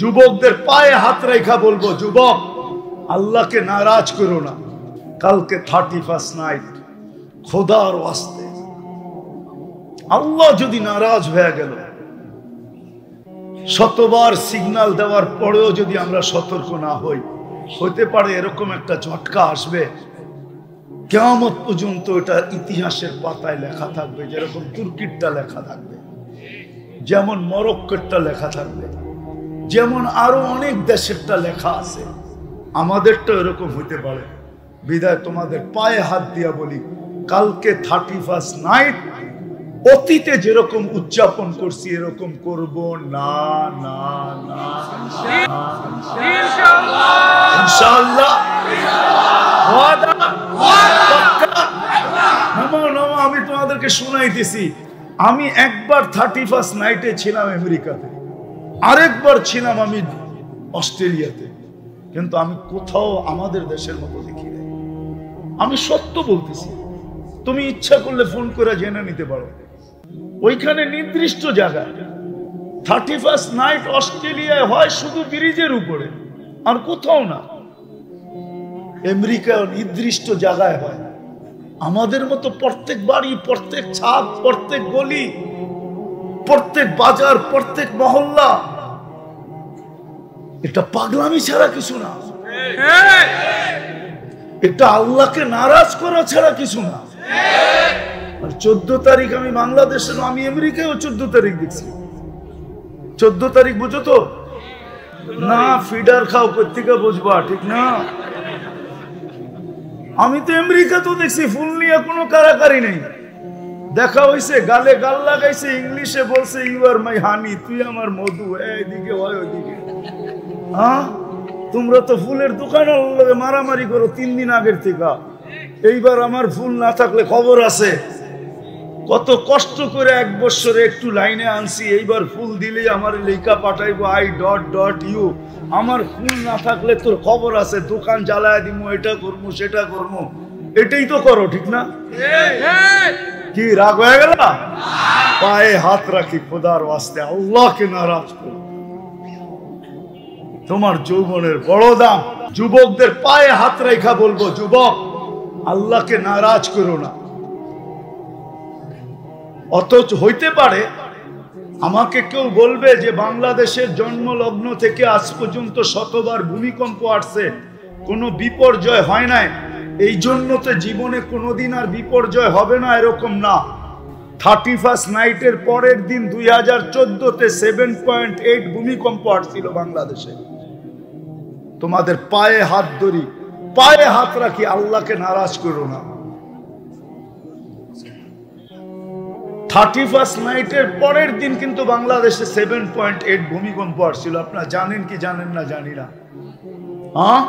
যুবকদের পায়ে হাত রেখা বলবো, যুবক আল্লাহকে নারাজ করো না। কালকে 31st নাইট, খোদার ওয়াস্তে আল্লাহ যদি নারাজ হয়ে গেল, শতবার সিগন্যাল দেওয়ার পরেও যদি আমরা সতর্ক না হই, হতে পারে এরকম একটা ঝটকা আসবে, কিয়ামত পর্যন্ত এটা ইতিহাসের পাতায় লেখা থাকবে। যেরকম তুর্কিরটা লেখা থাকবে, যেমন মরক্কোরটা লেখা থাকবে, যেমন আরো অনেক দেশেরটা লেখা আছে, আমাদেরটা এরকম হইতে পারে। বিদায় তোমাদের পায়ে হাত দিয়া বলি, কালকে 31st নাইট অতীতে যেরকম উদযাপন করছি এরকম করব না, না, না, ইনশাআল্লাহ। আমি তোমাদেরকে শুনাইতেছি, আমি একবার 31st নাইটে ছিলাম আমেরিকাতে, আরেকবার ছিলাম আমি অস্ট্রেলিয়াতে, কিন্তু আমি কোথাও আমাদের দেশের মতো দেখি নাই। আমি সত্য বলতেছি, তুমি ইচ্ছা করলে ফোন করে জেনে নিতে পারো। ওইখানে নির্দিষ্ট জায়গায় 31st নাইট অস্ট্রেলিয়ায় হয় শুধু ব্রিজের উপরে, আর কোথাও না। আমেরিকায় নির্দিষ্ট জায়গায় হয়। আমাদের মতো প্রত্যেক বাড়ি, প্রত্যেক ছাদ, প্রত্যেক গলি, প্রত্যেক বাজার, প্রত্যেক মহল্লা, এটা পাগলামি ছাড়া কিছু না। এটা আল্লাহকে নারাজ করা ছাড়া কিছু না। আর 14 তারিখ আমি বাংলাদেশে, আমি আমেরিকায়ও 14 তারিখ দেখছি। 14 তারিখ বুঝো তো না? ফিডার খাও, কোথেকে বুঝবা, ঠিক না? আমি তো আমেরিকা তো দেখছি ফুল নিয়ে কোনো কারাকারি নেই, দেখা হয়েছে, গালে গাল লাগাইছে, ইংলিশে বলছে ইউ আর মাই হানি, তুই আমার মধু, এইদিকে হয় ওইদিকে। হ্যাঁ, তোমরা তো ফুলের দোকানের লগে মারামারি করো 3 দিন আগের থেকে। এইবার আমার ফুল না থাকলে খবর আছে, কত কষ্ট করে 1 বছরে একটু লাইনে আনছি, এইবার ফুল দিলেই আমার লেখা পাঠাইবো I.U। আমার ফুল না থাকলে তোর খবর আছে, দোকান জ্বালায় দিমু, এটা করবো সেটা করবো। এটাই তো করো, ঠিক না? কি রাগ হয়ে গেল? পায়ে হাত রাখি, খোদার ওয়াস্তে আল্লাহকে নারাজ করো। তোমার যৌবনের বড় দাম। যুবকদের পায়ে হাত রেখা বলবো, যুবক আল্লাহকে নারাজ করো না। অথচ হইতে পারে আমাকে কেউ বলবে যে বাংলাদেশের জন্মলগ্ন থেকে আজ পর্যন্ত শতবার ভূমিকম্প আসছে, কোনো বিপর্যয় হয় নাই, এই জন্য তো জীবনে কোনোদিন আর বিপর্যয় হবে না, এরকম না। 31st নাইটের পরের দিন 2014-তে 7.8 ভূমিকম্প আসছিল বাংলাদেশে। তোমাদের পায়ে হাত ধরি, পায়ে হাত রাখি, আল্লাহকে নারাজ করো না। 31st নাইটের পরের দিন কিন্তু বাংলাদেশে 7.8 ভূমিকম্প আসছিল। আপনারা জানেন কি জানেন না জানি না। হ্যাঁ,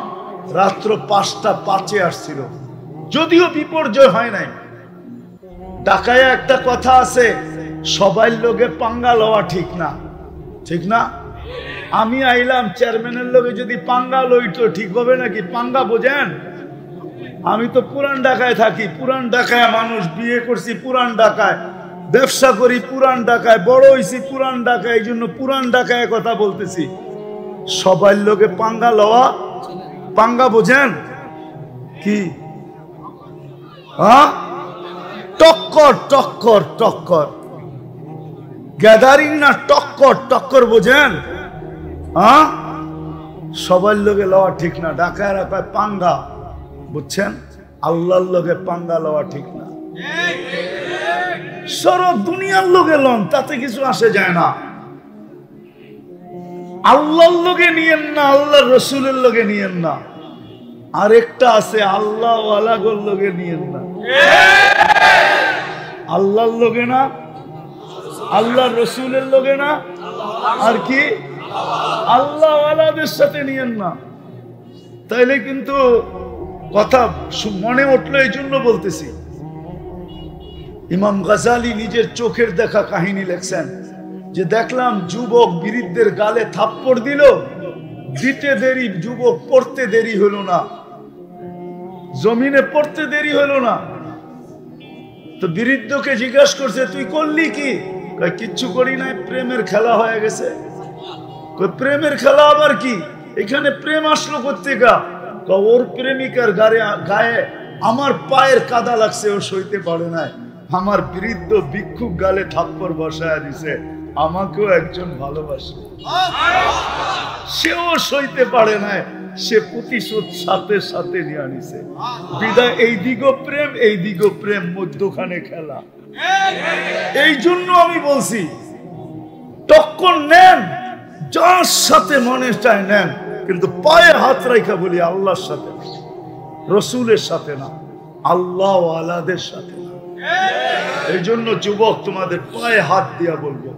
রাত্র 5টা 5-এ আসছিল, যদিও বিপর্যয় হয় নাই। ঢাকায় একটা কথা আছে, সবাই লোকে পাঙ্গা লওয়া ঠিক না, ঠিক না? আমি আইলাম, চেয়ারম্যানের লোকে যদি পাঙ্গা লইতো ঠিক হবে নাকি? পাঙ্গা বোঝেন? আমি তো পুরান ঢাকায় থাকি, পুরান ঢাকায় মানুষ, বিয়ে করছি পুরান ঢাকায়, ব্যবসা করি পুরান ঢাকায়, বড় হয়েছি পুরান ঢাকায়, এই জন্য পুরান ঢাকায় কথা বলতেছি। সবাই লোকে পাঙ্গা লওয়া, পাঙ্গা বোঝেন কি? হ্যাঁ, টক্কর, টক্কর, টক্কর, গ্যাদারিং না, টক্কর, টক্কর বোঝেন? হ্যাঁ, সবার লোকে লওয়া ঠিক না। ঢাকায় রাখায় পাঙ্গা, বুঝছেন? আল্লাহর লোকে পাঙ্গা লওয়া ঠিক না। সরো দুনিয়ার লোকে লন, তাতে কিছু আসে যায় না। আল্লাহর লোকে নিয়েন না, আল্লাহর রসুলের লোকে নিয়েন না। আরেকটা আছে, আল্লাহ ওয়ালাগর লোকে নিয়েন না। আল্লাহর লোকে না, আল্লাহর রসুলের লোকে না, আর কি আল্লাহ ওয়ালাদের সাথে নিয়েন না। তাইলে কিন্তু কথা মনে উঠলো, এই জন্য বলতেছি। ইমাম গাজালি নিজের চোখের দেখা কাহিনী লেখছেন যে দেখলাম যুবক বৃদ্ধের গালে থাপ্পড় দিল, দিতে দেরি, যুবক পড়তে দেরি হলো না, জমিনে পড়তে দেরি হলো না। তো বৃদ্ধকে জিজ্ঞাসা করছে, তুই করলি কি? কিচ্ছু করি নাই, প্রেমের খেলা হয়ে গেছে। প্রেমের খেলা আবার কি? এখানে প্রেম আসলো কোত্থেকা? ওর প্রেমিকার গায়ে আমার পায়ের কাদা লাগছে, ও সইতে পারে নাই। আমার বৃদ্ধ ভিক্ষুক গালে থাপ্পড় বসায় দিছে, আমাকেও একজন ভালোবাসে, সেও সইতে পারে নাই, সে প্রতিশোধ সাথে সাথে নিয়ে আনিছে। বিদায় এই দিগো প্রেম, এই দিগো প্রেম, মধ্যখানে খেলা। এই জন্য আমি বলছি টক্কর নেন, যার সাথে মনে চায় নেন, কিন্তু পায়ে হাত রাখা বলি আল্লাহর সাথে, রসুলের সাথে না, আল্লাহ আলাদের সাথে না। এই জন্য যুবক, তোমাদের পায়ে হাত দিয়া বলবো,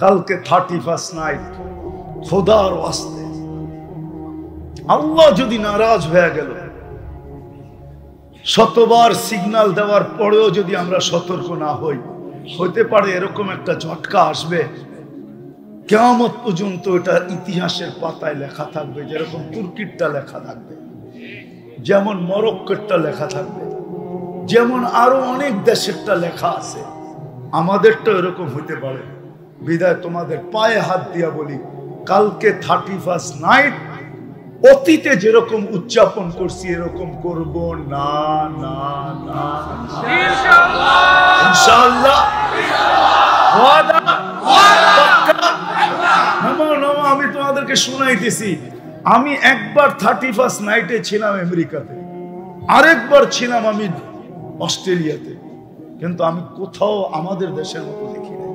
কালকে 31st নাইট, খোদার ওয়াস্তে আল্লাহ যদি নারাজ হয়ে গেল, শতবার সিগন্যাল দেওয়ার পরেও যদি আমরা সতর্ক না হই, হতে পারে এরকম একটা ঝটকা আসবে, কিয়ামত পর্যন্ত এটা ইতিহাসের পাতায় লেখা থাকবে, যেরকম তুর্কিরটা লেখা থাকবে, যেমন মরক্কোরটা লেখা থাকবে, যেমন আরো অনেক দেশেরটা লেখা আছে, আমাদেরটা এরকম হতে পারে। বিদায় তোমাদের পায়ে হাত দিয়া বলি, কালকে 31st নাইট অতীতে যেরকম উদযাপন করছি এরকম করব না, না, না, ইনশাআল্লাহ। আমি তোমাদেরকে শুনাইতেছি, আমি একবার 31st নাইটে ছিলাম আমেরিকাতে, আরেকবার ছিলাম আমি অস্ট্রেলিয়াতে, কিন্তু আমি কোথাও আমাদের দেশের মতো দেখি না।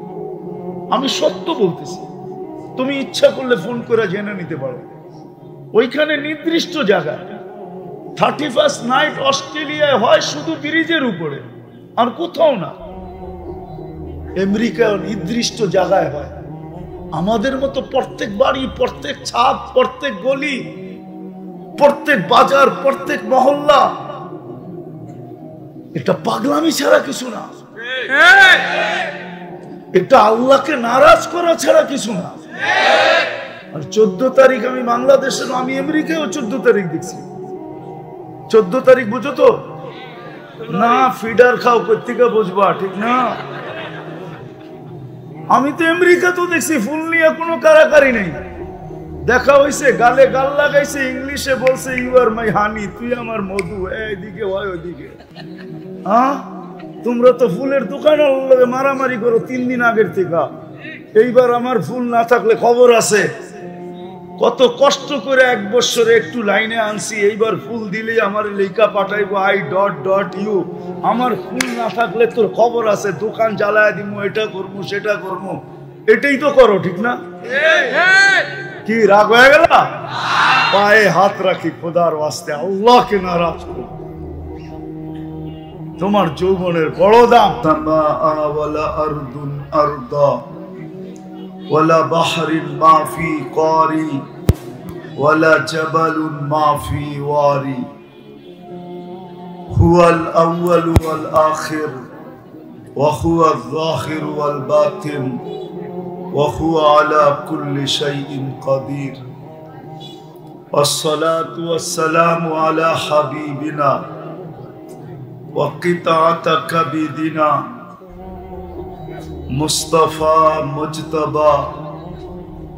আমি সত্য বলতেছি, তুমি ইচ্ছা করলে ফোন করে জেনে নিতে পারো। ওইখানে নির্দিষ্ট জায়গা 31st নাইট অস্ট্রেলিয়ায় হয় শুধু ব্রিজের উপরে, আর কোথাও না। আমেরিকায় নির্দিষ্ট জায়গায় হয়, আমাদের মতো প্রত্যেক বাড়ি, প্রত্যেক ছাদ, প্রত্যেক গলি, প্রত্যেক বাজার, প্রত্যেক মহল্লা। এটা পাগলামি ছাড়া কিছু না, এটা আল্লাহকে নারাজ করা ছাড়া কিছু না। আর 14 তারিখ আমি বাংলাদেশে, আমি আমেরিকায়ও 14 তারিখ দেখছি। 14 তারিখ বুঝো তো না? ফিডার খাও, কোথেকে বুঝবা, ঠিক না? আমি তো আমেরিকা তো দেখছি, ফুল নিয়ে কোনো কারাকারি নেই, দেখা হয়েছে, গালে গাল লাগাইছে, ইংলিশে বলছে ইউ আর মাই হানি, তুই আমার মধু, এইদিকে হয় ওইদিকে। হ্যাঁ, তোমরা তো ফুলের দোকানের লগে মারামারি করো 3 দিন আগের থেকে। এইবার আমার ফুল না থাকলে খবর আছে, কত কষ্ট করে 1 বছরে একটু লাইনে আনছি, এইবার ফুল দিলেই আমার লেখা পাঠাইবো I.U। আমার ফুল না থাকলে তোর খবর আছে, দোকান জ্বালায় দিমু, এটা করবো সেটা করবো। এটাই তো করো, ঠিক না? কি রাগ হয়ে গেল? পায়ে হাত রাখি, খোদার ওয়াস্তে আল্লাহকে নারাজ করো। তোমার যৌবনের বড় দাম। ওয়ালা আরদুন আরদা ওয়ালা বাহরিন মা ফি কারি ওয়ালা জাবালুন মা ফি ওয়ারি হুয়াল আউয়ালু ওয়াল আখির ওয়া হুয়াল যাহিরু ওয়াল বাতিন ওয়া হুয়া আলা কুল্লি শাইইন কাদির। والصلاة والسلام على حبيبنا وقطعة كبدنا مصطفى مجتبى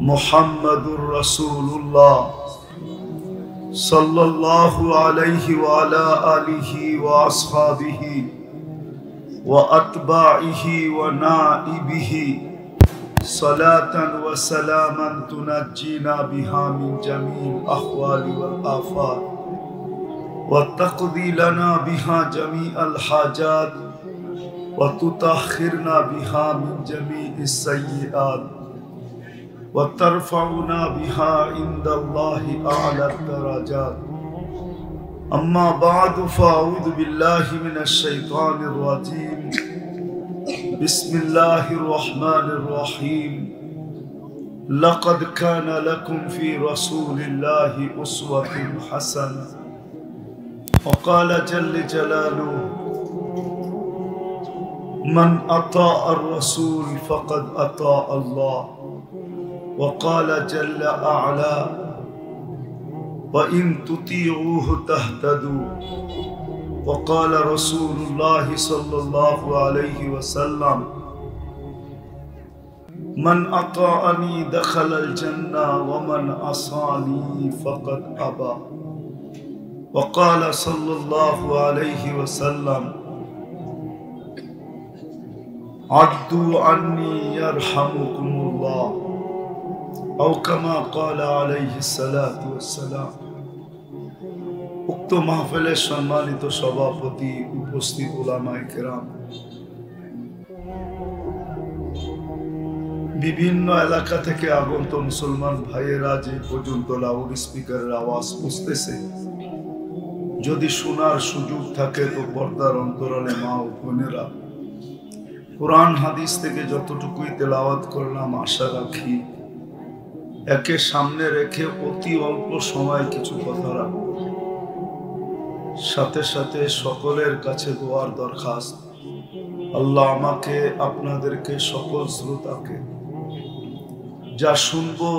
محمد رسول الله صلى الله عليه وعلى آله وأصحابه وأتباعه ونائبه صلاة وسلاما تنجينا بها من جميع الأحوال والآفات وتقضي لنا بها جميع الحاجات وتطهرنا بها من جميع السيئات وترفعنا بها عند الله أعلى الدرجات. أما بعد، فأعوذ بالله من الشيطان الرجيم. بسم الله الرحمن الرحيم. لقد كان لكم في رسول الله أسوة حسنة. وقال جل جلاله: من أطاع الرسول فقد أطاع الله. وقال جل أعلى: وإن تطيعوه تهتدوا. وقال رسول الله صلى الله عليه وسلم: মান আতাআনি দাখালাল জান্নাহ ওয়া মান আসানি ফাকাদ আবা। ওয়া ক্বালা সাল্লাল্লাহু আলাইহি ওয়াসাল্লাম আদ্দু আন্নি ইয়ারহামুকুমুল্লাহ আও কামা ক্বালা আলাইহিস সালাতু ওয়াসসালাম। উক্ত মাহফিলের সম্মানিত সভাপতি, উপস্থিত উলামায়ে কেরাম, বিভিন্ন এলাকা থেকে আগত মুসলমান ভাইয়েরা যে পর্যন্ত লাউড স্পিকারের আওয়াজ বুঝতেছে, যদি শোনার সুযোগ থাকে তো পর্দার অন্তরালে মা ও বোনেরা কোরআন হাদিস থেকে যতটুকুই তেলাওয়াত করলাম আশা রাখি একে সামনে রেখে অতি অল্প সময় কিছু কথা রাখব। সাথে সাথে সকলের কাছে দোয়ার দরখাস্ত, আল্লাহ আমাকে আপনাদেরকে সকল শ্রোতাকে যা শুনবো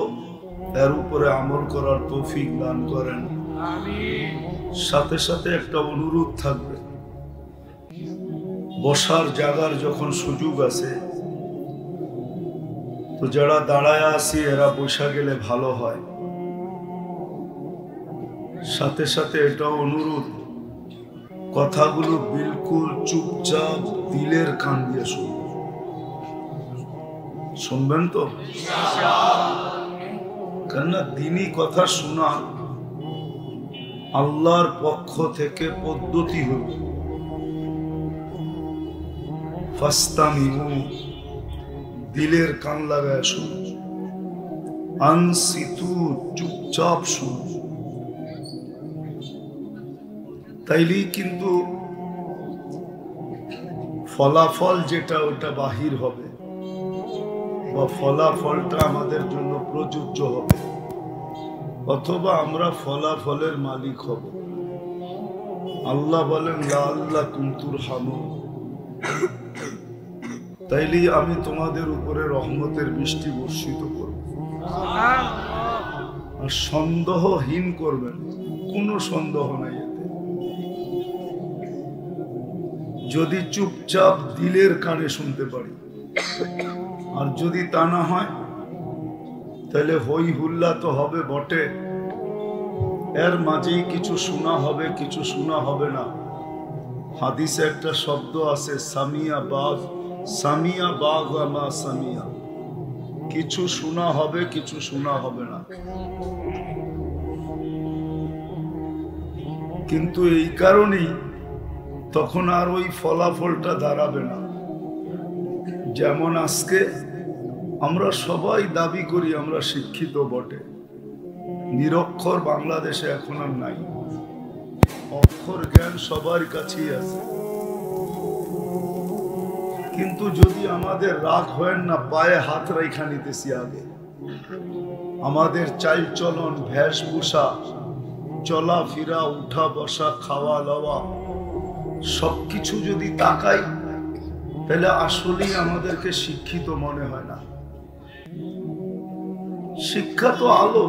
এর উপরে আমল করার তৌফিক দান করেন। সাথে সাথে একটা অনুরোধ থাকবে, বসার জায়গার যখন সুযোগ আছে তো যারা দাঁড়ায় আছি এরা বসা গেলে ভালো হয়। সাথে সাথে এটাও অনুরোধ, কথাগুলো বিলকুল চুপচাপ দিলের কান দিয়ে শুনবেন তো, কেননা দিনই কথা শোনা আল্লাহর পক্ষ থেকে পদ্ধতি হল। ফাস্তামিউ, দিলের কান লাগায় শুন, আনসিতু, চুপচাপ শুন। তাইলেই কিন্তু ফলাফল যেটা ওটা বাহির হবে বা ফলাফলটা আমাদের জন্য প্রযোজ্য হবে, অথবা আমরা ফলাফলের মালিক হব। আল্লাহ বলেন লাআল্লাকুম তুরহামুন, তাইলেই আমি তোমাদের উপরে রহমতের বৃষ্টি বর্ষিত করব। আর সন্দেহহীন করবেন, কোনো সন্দেহ নাই এতে। যদি চুপচাপ দিলের কানে শুনতে পারি, আর যদি তা না হয় তাহলে হই হুল্লা তো হবে বটে, এর মাঝেই কিছু শোনা হবে, কিছু শোনা হবে না। হাদিসে একটা শব্দ আছে, সামিয়া বাগ, সামিয়া বাগ আমা সামিয়া, কিছু শোনা হবে, কিছু শোনা হবে না। কিন্তু এই কারণেই তখন আর ওই ফলাফলটা দাঁড়াবে না। যেমন আজকে আমরা সবাই দাবি করি আমরা শিক্ষিত বটে, নিরক্ষর বাংলাদেশে এখন আর নাই, অক্ষর জ্ঞান সবার কাছেই আছে। কিন্তু যদি আমাদের রাগ হয় না, পায়ে হাত রেখা নিতেছি আগে, আমাদের চাল চলন, বেশভূষা, চলাফেরা, উঠা বসা, খাওয়া দাওয়া সবকিছু যদি তাকাই তাহলে আসলেই আমাদেরকে শিক্ষিত মনে হয় না। শিক্ষা তো আলো,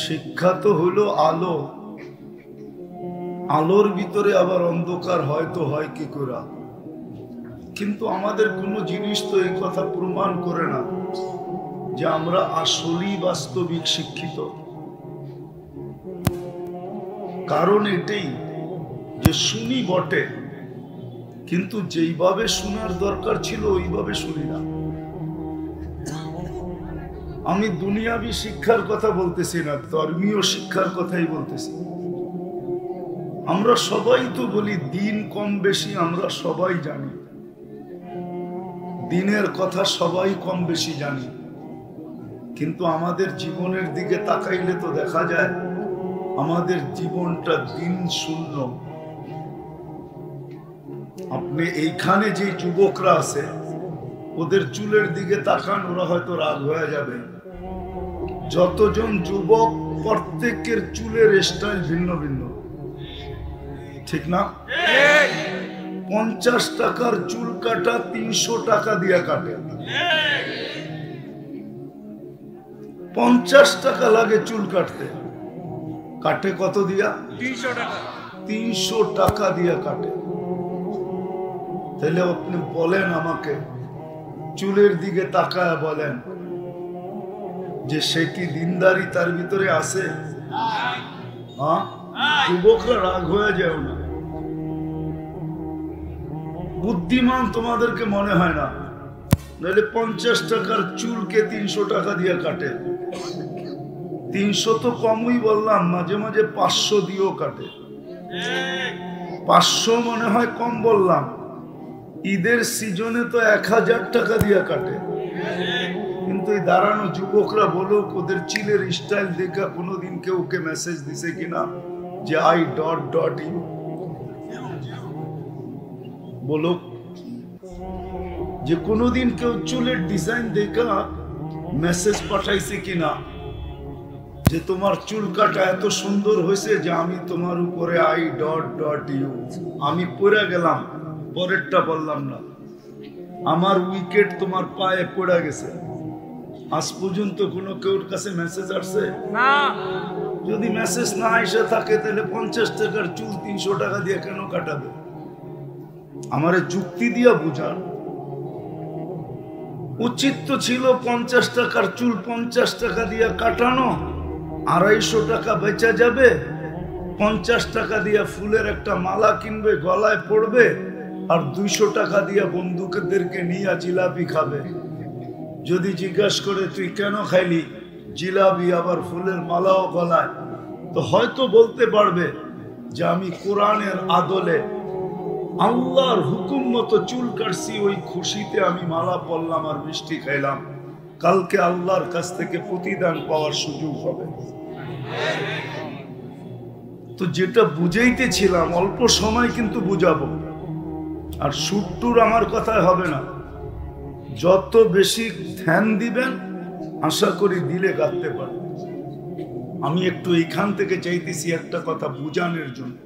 শিক্ষা তো হলো আলো, আলোর ভিতরে আবার অন্ধকার হয়তো হয় কি করে। কিন্তু আমাদের কোনো জিনিস তো এই কথা প্রমাণ করে না যে আমরা আসলেই বাস্তবিক শিক্ষিত। কারণ এটাই যে শুনি বটে, কিন্তু যেইভাবে শোনার দরকার ছিল ওইভাবে শুনি না। আমি দুনিয়াবি শিক্ষার কথা বলতেছি না, ধর্মীয় শিক্ষার কথাই বলতেছি। আমরা সবাই তো বলি দিন কম বেশি আমরা সবাই জানি, দিনের কথা সবাই কম বেশি জানি, কিন্তু আমাদের জীবনের দিকে তাকাইলে তো দেখা যায় আমাদের জীবনটা দিন শূন্য। আপনি এইখানে যে যুবকরা আছে ওদের চুলের দিকে তাকান, ওরা হয়তো রাগ হয়ে যাবে। যতজন যুবক প্রত্যেকের চুলের স্টাইল ভিন্ন ভিন্ন, ঠিক না? 50 টাকার চুল কাটা 300 টাকা দিয়া কাটে, 50 টাকা লাগে চুল কাটতে, কাটে কত দিয়া? 300 টাকা দিয়া কাটে। তাহলে আপনি বলেন আমাকে চুলের দিকে তাকায় বলেন যে সে কি দিনদারি তার ভিতরে আছে? হ্যাঁ, যুবকরা রাগ হয়ে যাও না। বুদ্ধিমান তোমাদেরকে মনে হয় না, নইলে 50 টাকার চুলকে 300 টাকা দিয়ে কাটে। 300 তো কমই বললাম, মাঝে মাঝে 500 দিয়েও কাটে। 500 মনে হয় কম বললাম। ঈদের সিজনে তো 1000 টাকা দিয়ে কাটে। কিন্তু এই দাঁড়ানো যুবকরা বলুক, ওদের চিলের স্টাইল দেখা কোনোদিন কেউ ওকে মেসেজ দিছে কিনা যে আই ডট ডট ইউ? বলুক যে কোনোদিন কেউ চুলের ডিজাইন দেখা মেসেজ পাঠাইছে কিনা যে তোমার চুল কাটা এত সুন্দর হয়েছে যে আমি তোমার উপরে আই ডট ডট ইউ। আমি পড়ে গেলাম, পরেরটা বললাম না। আমার উইকেট তোমার পায়ে পড়ে গেছে। আজ পর্যন্ত কোনো কেউর কাছে মেসেজ আসছে না? যদি মেসেজ না এসে থাকে তাহলে 50 টাকার চুল 300 টাকা দিয়ে কেন কাটাবে? আমারে যুক্তি দিয়া বুঝান। উচিত তো ছিল 50 টাকার চুল 50 টাকা দিয়ে কাটানো, 250 টাকা বেচা যাবে। 50 টাকা দিয়ে ফুলের একটা মালা কিনবে, গলায় পড়বে, আর 200 টাকা দিয়ে বন্ধুদেরকে নিয়ে জিলাপি খাবে। যদি জিজ্ঞাসা করে তুই কেন খাইলি জিলাপি আবার ফুলের মালাও গলায়, তো হয়তো বলতে পারবে যে আমি কোরআনের আদলে আল্লাহর হুকুম মতো চুল কাটছি, ওই খুশিতে আমি মালা পরলাম আর মিষ্টি খাইলাম। কালকে আল্লাহর কাছ থেকে প্রতিদান পাওয়ার সুযোগ হবে। তো যেটা বুঝাইতেছিলাম, অল্প সময় কিন্তু বুঝাবো। আর সুট্টুর আমার কথায় হবে না। যত বেশি ধ্যান দিবেন আশা করি দিলে গাঁথতে পারবেন। আমি একটু এইখান থেকে চাইতেছি একটা কথা বুঝানোর জন্য।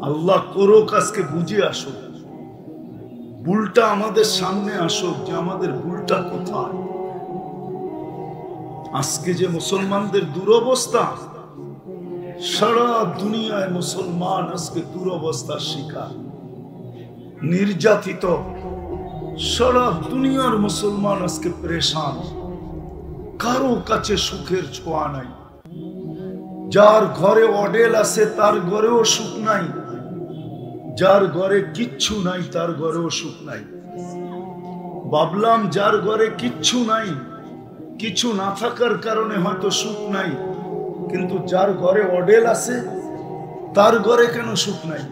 আল্লাহ করুক আজকে বুঝে আসুক, ভুলটা আমাদের সামনে আসুক যে আমাদের ভুলটা কোথায়। আজকে যে মুসলমানদের দুরবস্থা, সারা দুনিয়ায় মুসলমান আজকে দুরবস্থার শিকার, নির্যাতিত। সারা দুনিয়ার মুসলমান আজকে পরেশান, কারো কাছে সুখের ছোঁয়া নাই। যার ঘরে অডেল আছে তার ঘরেও সুখ নাই, যার ঘরে কিচ্ছু নাই তার ঘরেও সুখ নাই। ভাবলাম যার ঘরে কিচ্ছু নাই, কিছু না থাকার কারণে হয়তো সুখ নাই, কিন্তু যার ঘরে অডেল আছে তার ঘরে কেন সুখ নাই?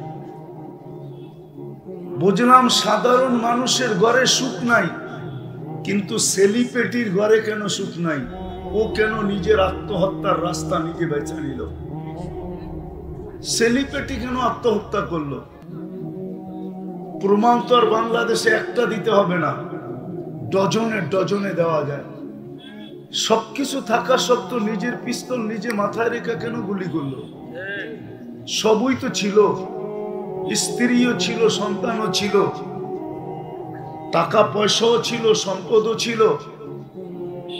বুঝলাম সাধারণ মানুষের ঘরে সুখ নাই, কিন্তু সেলিব্রিটির ঘরে কেন সুখ নাই? ও কেন নিজের আত্মহত্যার রাস্তা নিজে বেছে নিল? সেলিব্রিটি কেন আত্মহত্যা করলো? প্রমাণ তো আর বাংলাদেশে একটা দিতে হবে না, ডজনে ডজনে দেওয়া যায়। সবকিছু থাকা সত্ত্বেও নিজের পিস্তল নিজে মাথায় রেখে কেন গুলি করলো? সবই তো ছিল, স্ত্রীও ছিল, সন্তানও ছিল, টাকা পয়সাও ছিল, সম্পদও ছিল,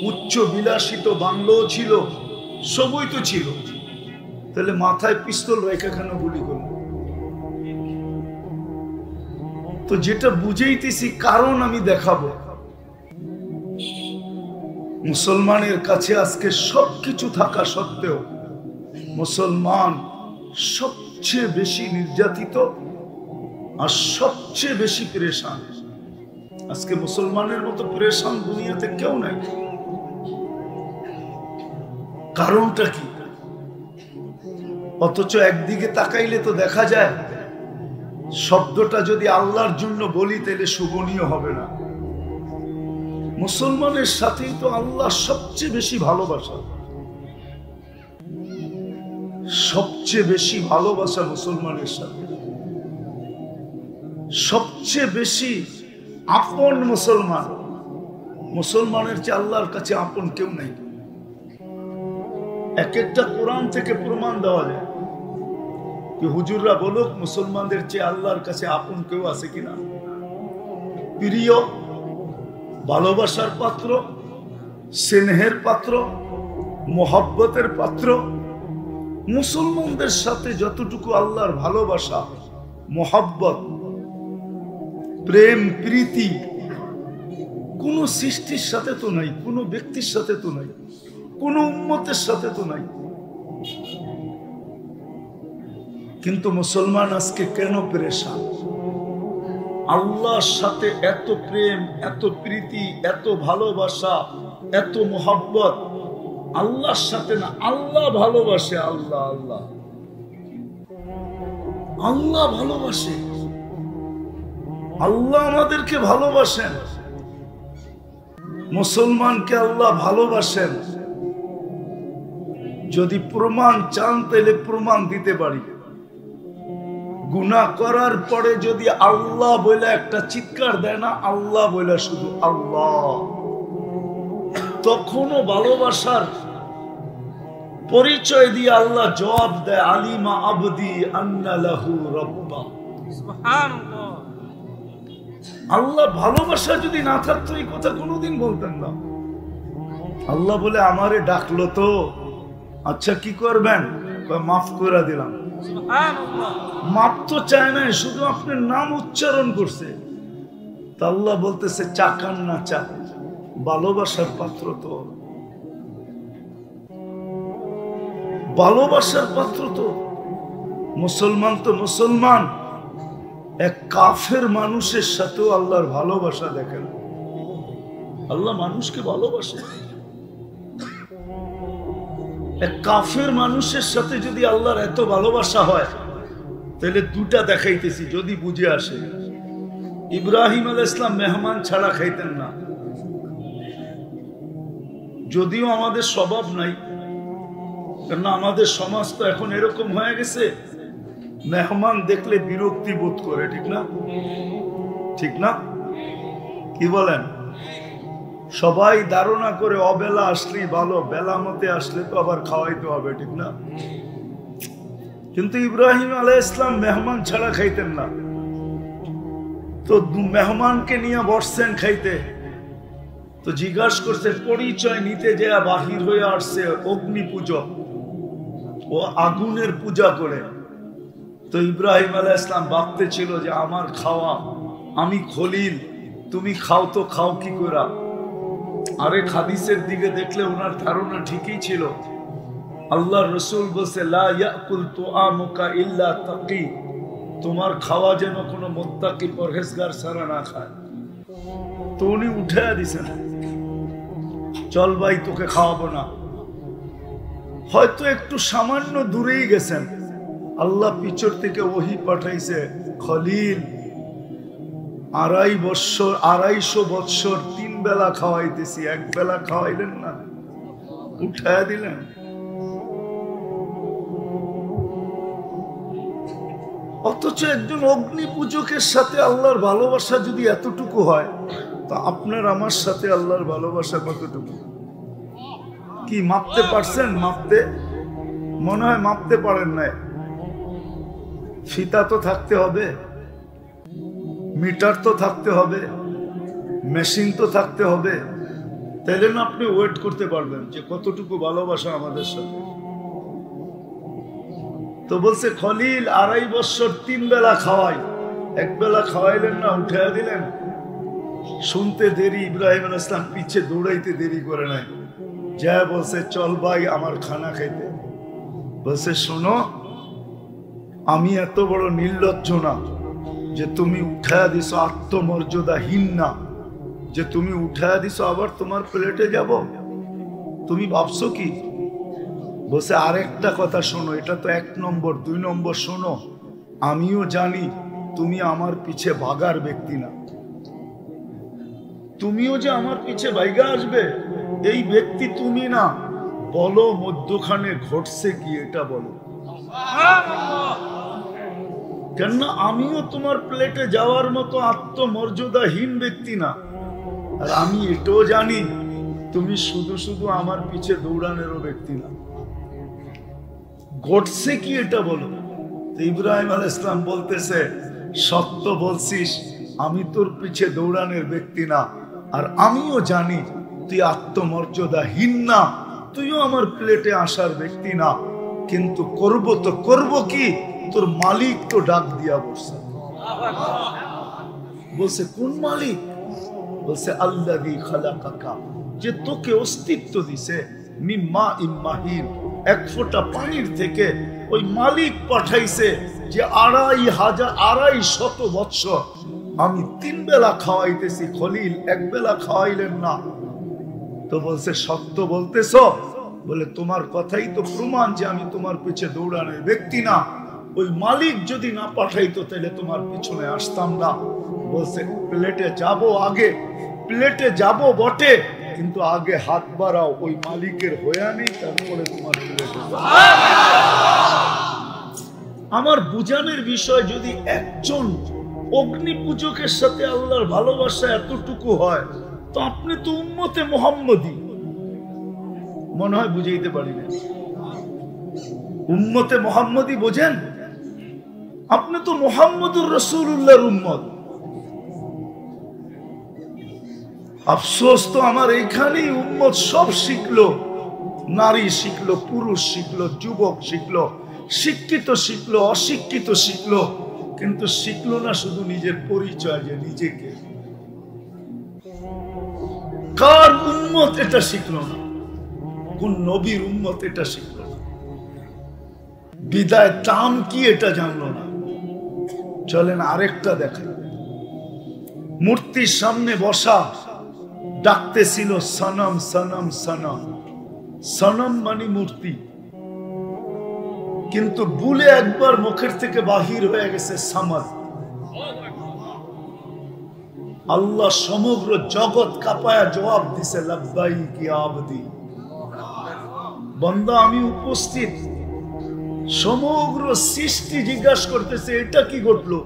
উচ্চ বিলাসিত বাংলোও ছিল, সবই তো ছিল। তাহলে মাথায় পিস্তল রেখে কেন গুলি করলো? তো যেটা বুঝাইতেছি কারণ আমি দেখাবো। মুসলমানের কাছে আজকে সবকিছু থাকা সত্ত্বেও মুসলমান সবচেয়ে বেশি নির্যাতিত আর সবচেয়ে বেশি পরেশান। আজকে মুসলমানের মতো পরেশান দুনিয়াতে কেউ নাই। কারণটা কি? অথচ একদিকে তাকাইলে তো দেখা যায় শব্দটা যদি আল্লাহর জন্য বলি তাহলে শোভনীয় হবে না। মুসলমানের সাথেই তো আল্লাহ সবচেয়ে বেশি ভালোবাসা, সবচেয়ে বেশি ভালোবাসা মুসলমানের সাথে, সবচেয়ে বেশি আপন মুসলমান। মুসলমানের চেয়ে আল্লাহর কাছে আপন কেউ নাই। এক একটা কোরআন থেকে প্রমাণ দেওয়া যায় কি হুজুররা বলুক মুসলমানদের চেয়ে আল্লাহর কাছে আপন কেউ আছে কিনা? প্রিয়, ভালোবাসার পাত্র, স্নেহের পাত্র, মোহাব্বতের পাত্র। মুসলমানদের সাথে যতটুকু আল্লাহর ভালোবাসা, মোহাব্বত, প্রেম, প্রীতি, কোনো সৃষ্টির সাথে তো নাই, কোনো ব্যক্তির সাথে তো নাই, কোনো উম্মতের সাথে তো নাই। কিন্তু মুসলমান আজকে কেন পেরেশান? আল্লাহর সাথে এত প্রেম, এত প্রীতি, এত ভালোবাসা, এত মোহাব্বত আল্লাহর সাথে না। আল্লাহ ভালোবাসে, আল্লাহ আল্লাহ আল্লাহ ভালোবাসে, আল্লাহ আমাদেরকে ভালোবাসেন। মুসলমানকে আল্লাহ ভালোবাসেন। যদি প্রমাণ চান তাহলে প্রমাণ দিতে পারি। গুনাহ করার পরে যদি আল্লাহ বলে একটা চিৎকার দেয় না, আল্লাহ বলে শুধু আল্লাহ, তখনও ভালোবাসার পরিচয় দিয়ে আল্লাহ জবাব দেয়, আলিমা আবদি আন্না লাহু রাব্বা। সুবহানাল্লাহ। আল্লাহ ভালোবাসা যদি না থাকতো এই কথা কোনোদিন বলতেন না। আল্লাহ বলে আমারে ডাকলো তো, আচ্ছা কি করবেন? মাফ করে দিলাম। মাপ তো চায় না, শুধু আপনার নাম উচ্চারণ করছে। তা আল্লাহ বলতেছে চাকান না চা, ভালোবাসার পাত্র তো, ভালোবাসার পাত্র তো। মুসলমান তো মুসলমান, এক কাফের মানুষের সাথেও আল্লাহর ভালোবাসা দেখেন। আল্লাহ মানুষকে ভালোবাসে। এক কাফের মানুষের সাথে যদি আল্লাহর এত ভালোবাসা হয়, তাহলে দুটা দেখাইতেছি যদি বুঝে আসে। ইব্রাহিম আলাইহিস সালাম মেহমান ছাড়া খাইতেন না। যদিও আমাদের স্বভাব নাই, কারণ আমাদের সমাজ তো এখন এরকম হয়ে গেছে, মেহমান দেখলে বিরক্তি বোধ করে। ঠিক না? ঠিক না? কি বলেন? সবাই ধারণা করে অবেলা আসলেই ভালো, বেলা মতে আসলে তো আবার খাওয়াইতে হবে। ঠিক না? কিন্তু ইব্রাহিম আলাইহিস সালাম মেহমান ছাড়া খাইতেন না। তো মেহমানকে নিয়ে বসছেন খাইতে, তো জিজ্ঞাসা করছে, পরিচয় নিতে যে বাহির হয়ে আসছে অগ্নি পূজক, ও আগুনের পূজা করে। তো ইব্রাহিম আলাইহিস সালাম ভাবতে ছিল যে আমার খাওয়া, আমি খলিল, তুমি খাও তো খাও কি করে। আরে হাদিসের দিকে দেখলে ওনার ধারণা ঠিকই ছিল। আল্লাহর রাসূল বলছে লা ইয়াকুল তুআমুকা ইল্লা তাকি, তোমার খাওয়া যেন কোনো মুত্তাকি পরহেজগার ছাড়া না খায়। তো উনি উঠে দিছেন, চল ভাই তোকে খাওয়াবো না। হয়তো একটু সামান্য দূরেই গেছেন, আল্লাহ পিছর থেকে ওহী পাঠাইছে, খলিল 250 বৎসর 3 বেলা খাওয়াইতেছি, এক বেলা খাওয়াইলেন না, উঠায় দিলেন। অথচ একজন অগ্নি পূজকের সাথে আল্লাহর ভালোবাসা যদি এতটুকু হয়, তা আপনার আমার সাথে আল্লাহর ভালোবাসা কতটুকু? কি মাপতে পারছেন? মাপতে মনে হয় মাপতে পারেন না। ফিতা তো থাকতে হবে, মিটার তো থাকতে হবে, মেশিন তো থাকতে হবে, তাইলে না আপনি ওয়েট করতে পারবেন যে কতটুকু ভালোবাসা আমাদের সাথে। তো বলছে খলিল 2.5 বছর 3 বেলা খাওয়াই, এক বেলা খাওয়াইলেন না, উঠাইয়া দিলেন। শুনতে দেরি, ইব্রাহিম আলাইহিস সালাম পিছে দৌড়াইতে দেরি করে নাই, যা বলছে চল ভাই আমার খানা খাইতে। বলছে শোনো, আমি এত বড় নির্লজ্জ না যে তুমি উঠায়া দিছো, আত্মমর্যাদাহীন না যে তুমি উঠায়া দিছো আবার তোমার প্লেটে যাব। তুমি ভাবছো কি? বলছে আরেকটা কথা শোনো, এটা তো 1 নম্বর, 2 নম্বর শোনো, আমিও জানি তুমি আমার পিছে ভাগার ব্যক্তি না। তুমিও যে আমার পিছে ভাইগা আসবে এই ব্যক্তি তুমি না। বলো মধ্যখানে ঘটছে কি এটা বলো। কেননা আমিও তোমার প্লেটে যাওয়ার মতো আত্মমর্যাদাহীন ব্যক্তি না। আর আমি এটাও জানি তুমি শুধু শুধু আমার পিছে দৌড়ানোরও ব্যক্তি না। ঘটছে কি এটা বলো। ইব্রাহিম আলাইহিস সালাম বলতেছে সত্য বলছিস, আমি তোর পিছে দৌড়ানোর ব্যক্তি না, আর আমিও জানি তুই আত্মমর্যাদাহীন না, তুইও আমার প্লেটে আসার ব্যক্তি না। কিন্তু করব তো করব কি, তোর মালিক তো ডাক দিয়া বসছে। বলছে কোন মালিক? বলছে আল্লাযী খালাকাকা, যে তোকে অস্তিত্ব দিছে, মিম্মা ইম্মাহিন, এক ফোঁটা পানির থেকে। ওই মালিক পাঠাইছে যে 2,500 বৎসর আমি 3 বেলা খাওয়াইতেছি, খলিল 1 বেলা খাওয়াইলেন না। তো বলছে সত্য বলতেছ? বলে তোমার কথাই তো প্রমাণ যে আমি তোমার পিছে দৌড়ানোর ব্যক্তি না। ওই মালিক যদি না পাঠাইতো তাহলে তোমার পিছনে আসতাম না। বলছে প্লেটে যাব, আগে প্লেটে যাব বটে, কিন্তু আগে হাত বাড়াও, ওই মালিকের হয়ে নেই, তারপরে তোমার প্লেটে যাও। আমার বুঝানোর বিষয়, যদি একজন অগ্নি পূজকের সাথে আল্লাহর ভালোবাসা এতটুকু হয়, তো আপনি তো উম্মতে মুহাম্মদী। মনে হয় বুঝাইতে পারি না। উম্মতে মুহাম্মদী বোঝেন? আপনি তো মুহাম্মদুর রাসূলুল্লাহর উম্মত। আফসোস তো আমার এইখানেই উম্মত সব শিখলো, নারী শিখলো, পুরুষ শিখলো, যুবক শিখলো, শিক্ষিত শিখলো, অশিক্ষিত শিখলো, কিন্তু শিখলো না শুধু নিজের পরিচয়, যে নিজেকে কার উম্মত এটা শিখলো না, কোন নবীর উম্মত এটা শিখলো না, বিদায় দাম কি এটা জানলো না। চলেন আরেকটা দেখেন। মূর্তির সামনে বসা ডাকতেছিল সনম সনম সনম। সনম মানে মূর্তি, কিন্তু ভুলে একবার মুখের থেকে বাহির হয়ে গেছে সামাদ। আল্লাহ সমগ্র জগৎ কাঁপায়া জবাব দিছে লাব্বাইক ইয়া আবদি। বান্দা আমি উপস্থিত। সমগ্র সৃষ্টি জিজ্ঞাসা করতেছে এটা কি ঘটলো?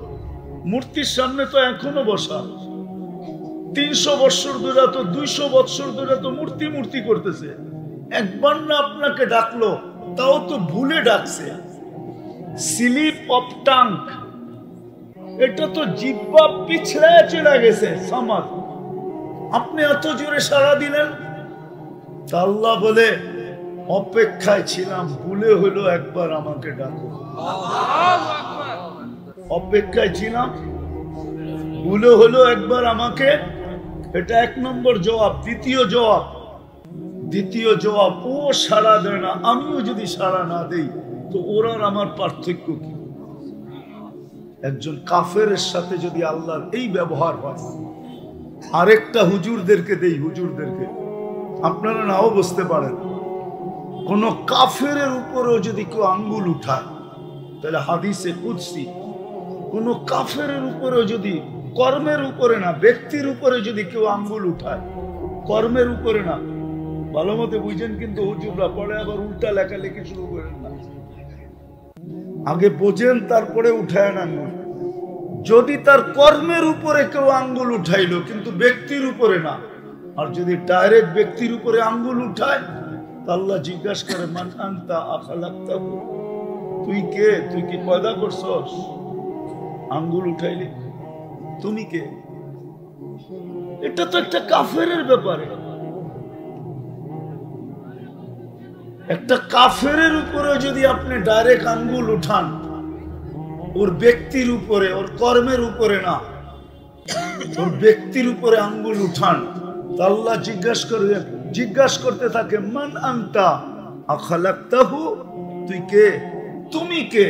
মূর্তির সামনে তো এখনো বসা। 300 বৎসর ধরে তো 200 বৎসর ধরে তো মূর্তি মূর্তি করতেছে। একবার না আপনাকে ডাকলো, তাও তো ভুলে ডাকছে। স্লিপ অফ টাং, এটা তো জিহ্বা পিছড়ে চলে গেছে সামাদ। আপনি এত জোরে সাড়া দিলেন। আল্লাহ বলে অপেক্ষায় ছিলাম, ভুলে হলো একবার আমাকে ডাকো। অপেক্ষায় ছিলাম, ভুলে হলো একবার আমাকে। এটা 1 নম্বর জবাব। দ্বিতীয় জবাব, ও সাড়া দেয় না, আমিও যদি সাড়া না দেই তো ওর আর আমার পার্থক্য কি? একজন কাফেরের সাথে যদি আল্লাহর এই ব্যবহার হয়। আরেকটা হুজুরদেরকে দেই, হুজুরদেরকে আপনারা নাও বুঝতে পারেন। কোন কাফেরের উপরেও যদি কেউ আঙ্গুল উঠায়, তাহলে হাদিসে কুদসি, কোন কাফেরের উপরেও যদি, কর্মের উপরে না, ব্যক্তির উপরে যদি কেউ আঙ্গুল উঠায়, কর্মের উপরে না, ভালো মতো বুঝেন কিন্তু হুজুররা পরে আবার উল্টা লেখালেখি শুরু করেন না। আগে বোঝেন তারপরে উঠায় না আঙ্গুল। যদি তার কর্মের উপরে কেউ আঙ্গুল উঠাইলো কিন্তু ব্যক্তির উপরে না, আর যদি ডাইরেক্ট ব্যক্তির উপরে আঙ্গুল উঠায়, আল্লাহ জিজ্ঞাসা করে মান আনতা আখালাকতাহু, তুই কে? তুই কি পয়দা করছস? আঙ্গুল উঠাইলি, তুমি কে? এটা তো একটা কাফেরের ব্যাপারে। একটা কাফেরের উপরে যদি আপনি ডাইরেক্ট আঙ্গুল উঠান, ওর ব্যক্তির উপরে, ওর কর্মের উপরে না, ওর ব্যক্তির উপরে আঙ্গুল উঠান, আল্লাহ জিজ্ঞাসা করতে থাকে মান আনতা আখালাকতাহু, তুই কে? তুমি কে?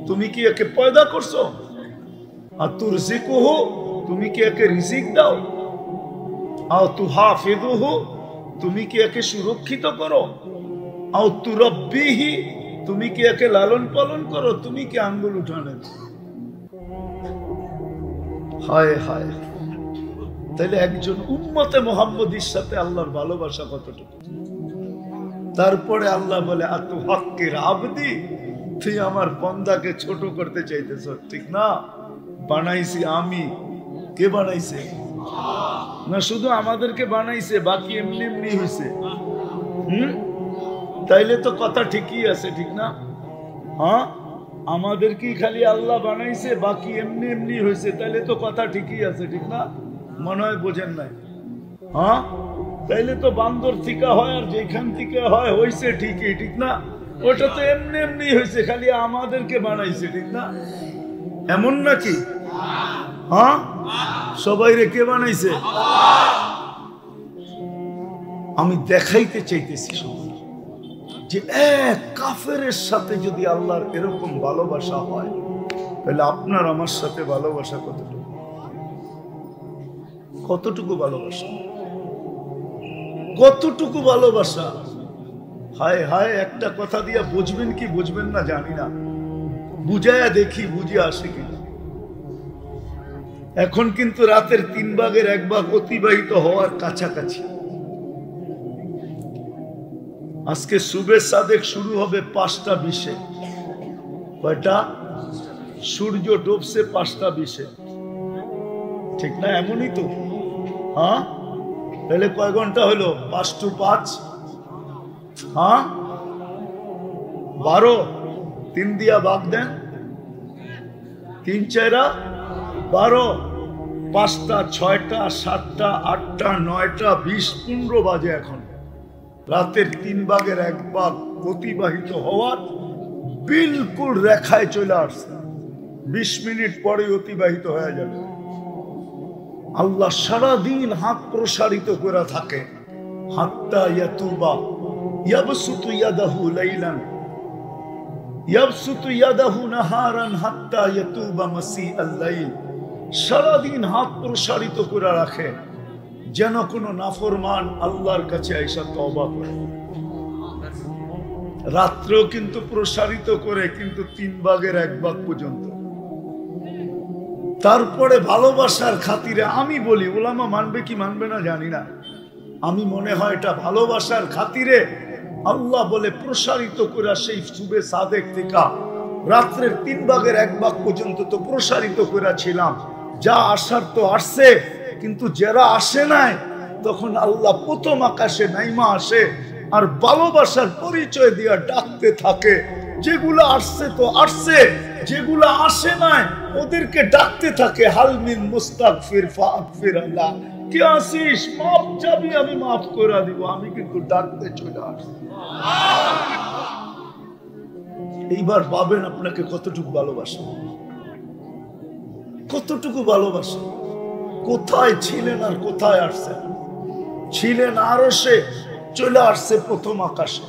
তুমি কি একে পয়দা করছো? আর তুরজিকুহু, তুমি কি একে রিজিক দাও? আও তুহাফিযুহু, তুমি কি একে সুরক্ষিত করো? আও তুরাব্বিহি, তুমি কি একে লালন পালন করো? তুমি কি আঙ্গুল উঠানে? হায় হায়। তাহলে একজন উম্মতে মুহাম্মদীর সাথে আল্লাহর ভালোবাসা কতটুকু। তারপরে আল্লাহ বলে আতু হক্কের আবদি, তুই আমার বান্দাকে ছোট করতে চাইতেছ, ঠিক না? বানাইছি আমি। কে বানাইছে? না শুধু আমাদেরকে বানাইছে, বাকি এমনি এমনি হয়েছে। তাইলে তো কথা ঠিকই আছে, ঠিক না? হ্যাঁ, আমাদেরকে খালি আল্লাহ বানাইছে, বাকি এমনি এমনি হয়েছে, তাইলে তো কথা ঠিকই আছে, ঠিক না? মনে হয় বোঝেন নাই? হ্যাঁ, তাইলে তো বান্দর থেকে হয়, আর যেখান থেকে হয় হয়েছে ঠিকই, ঠিক না? ওটা তো এমনি এমনি হয়েছে, খালি আমাদেরকে বানাইছে, ঠিক না? এমন নাকি? হ্যাঁ, সবাই রে কে বানাইছে? আমি দেখাইতে চাইতেছি যে এক কাফেরের সাথে যদি আল্লাহর এরকম ভালোবাসা হয়, তাহলে আপনার আমার সাথে ভালোবাসা কতটুকু, কতটুকু ভালোবাসা, কতটুকু ভালোবাসা। হায় হায়, একটা কথা দিয়া বুঝবেন কি বুঝবেন না জানি না, বুঝায়া দেখি বুঝে আসে কিনা। এখন কিন্তু রাতের 3 ভাগের 1 ভাগ অতিবাহিত হওয়ার কাছাকাছি। আজকে সুবে সাদেক শুরু হবে 5টা 20-এ। কয়টা? সূর্য ডুবছে 5টা 20-এ, ঠিক না? এমনই তো। হ্যাঁ, তাহলে কয় ঘন্টা হলো? 5 to 5, হ্যাঁ 12। 3 দিয়া ভাগ দেন, 3 4 12, 5টা 6টা 7টা 8টা 9টা 20 15 বাজে। এখন রাতের 3 ভাগের 1 ভাগ অতিবাহিত হওয়ার বিলকুল রেখায় চলে আসছে। 20 মিনিট পরে অতিবাহিত হয়ে যাবে। আল্লাহ সারাদিন হাত প্রসারিত করে থাকে। হাত্তা ইয়াতুবা ইয়াবসুতু ইয়াদাহু লাইলান ইয়াবসুতু ইয়াদাহু নাহারান হাত্তা ইয়াতুবা মাসিআল লাইল। সারাদিন হাত প্রসারিত করে রাখে যেন কোনো নাফরমান আল্লাহর কাছে আইসা তওবা করে। রাত্রেও কিন্তু প্রসারিত করে, কিন্তু 3 ভাগের 1 ভাগ পর্যন্ত। তারপরে ভালোবাসার খাতিরে আমি বলি, উলামা মানবে কি মানবে না জানি না, আমি মনে হয় এটা ভালোবাসার খাতিরে আল্লাহ বলে প্রসারিত করে সেই সুবে সাদেক থেকে রাত্রের 3 ভাগের 1 ভাগ পর্যন্ত তো প্রসারিত করে ছিলাম। যা আসার তো আসছে, কিন্তু যারা আসে নাই তখন আল্লাহ প্রথম আকাশে নাইমা আসে আর ভালোবাসার পরিচয় দিয়া ডাকতে থাকে। যেগুলো আসছে তো আসছে, যেগুলো আসে নাই ওদেরকে ডাকতে থাকে, হালমিন মুস্তাগফির ফাগফির আল্লাহ, কে আসিস, মাফ চাবি, আমি মাফ করে দিব। আমি কিন্তু ডাকতে চলে আসছি। এইবার ভাবেন আপনাকে কতটুকু ভালোবাসা, কতটুকু ভালোবাসা। কোথায় ছিলেন আর কোথায় আসছেন? ছিলেন আরশে, চলে আসছে প্রথম আকাশে।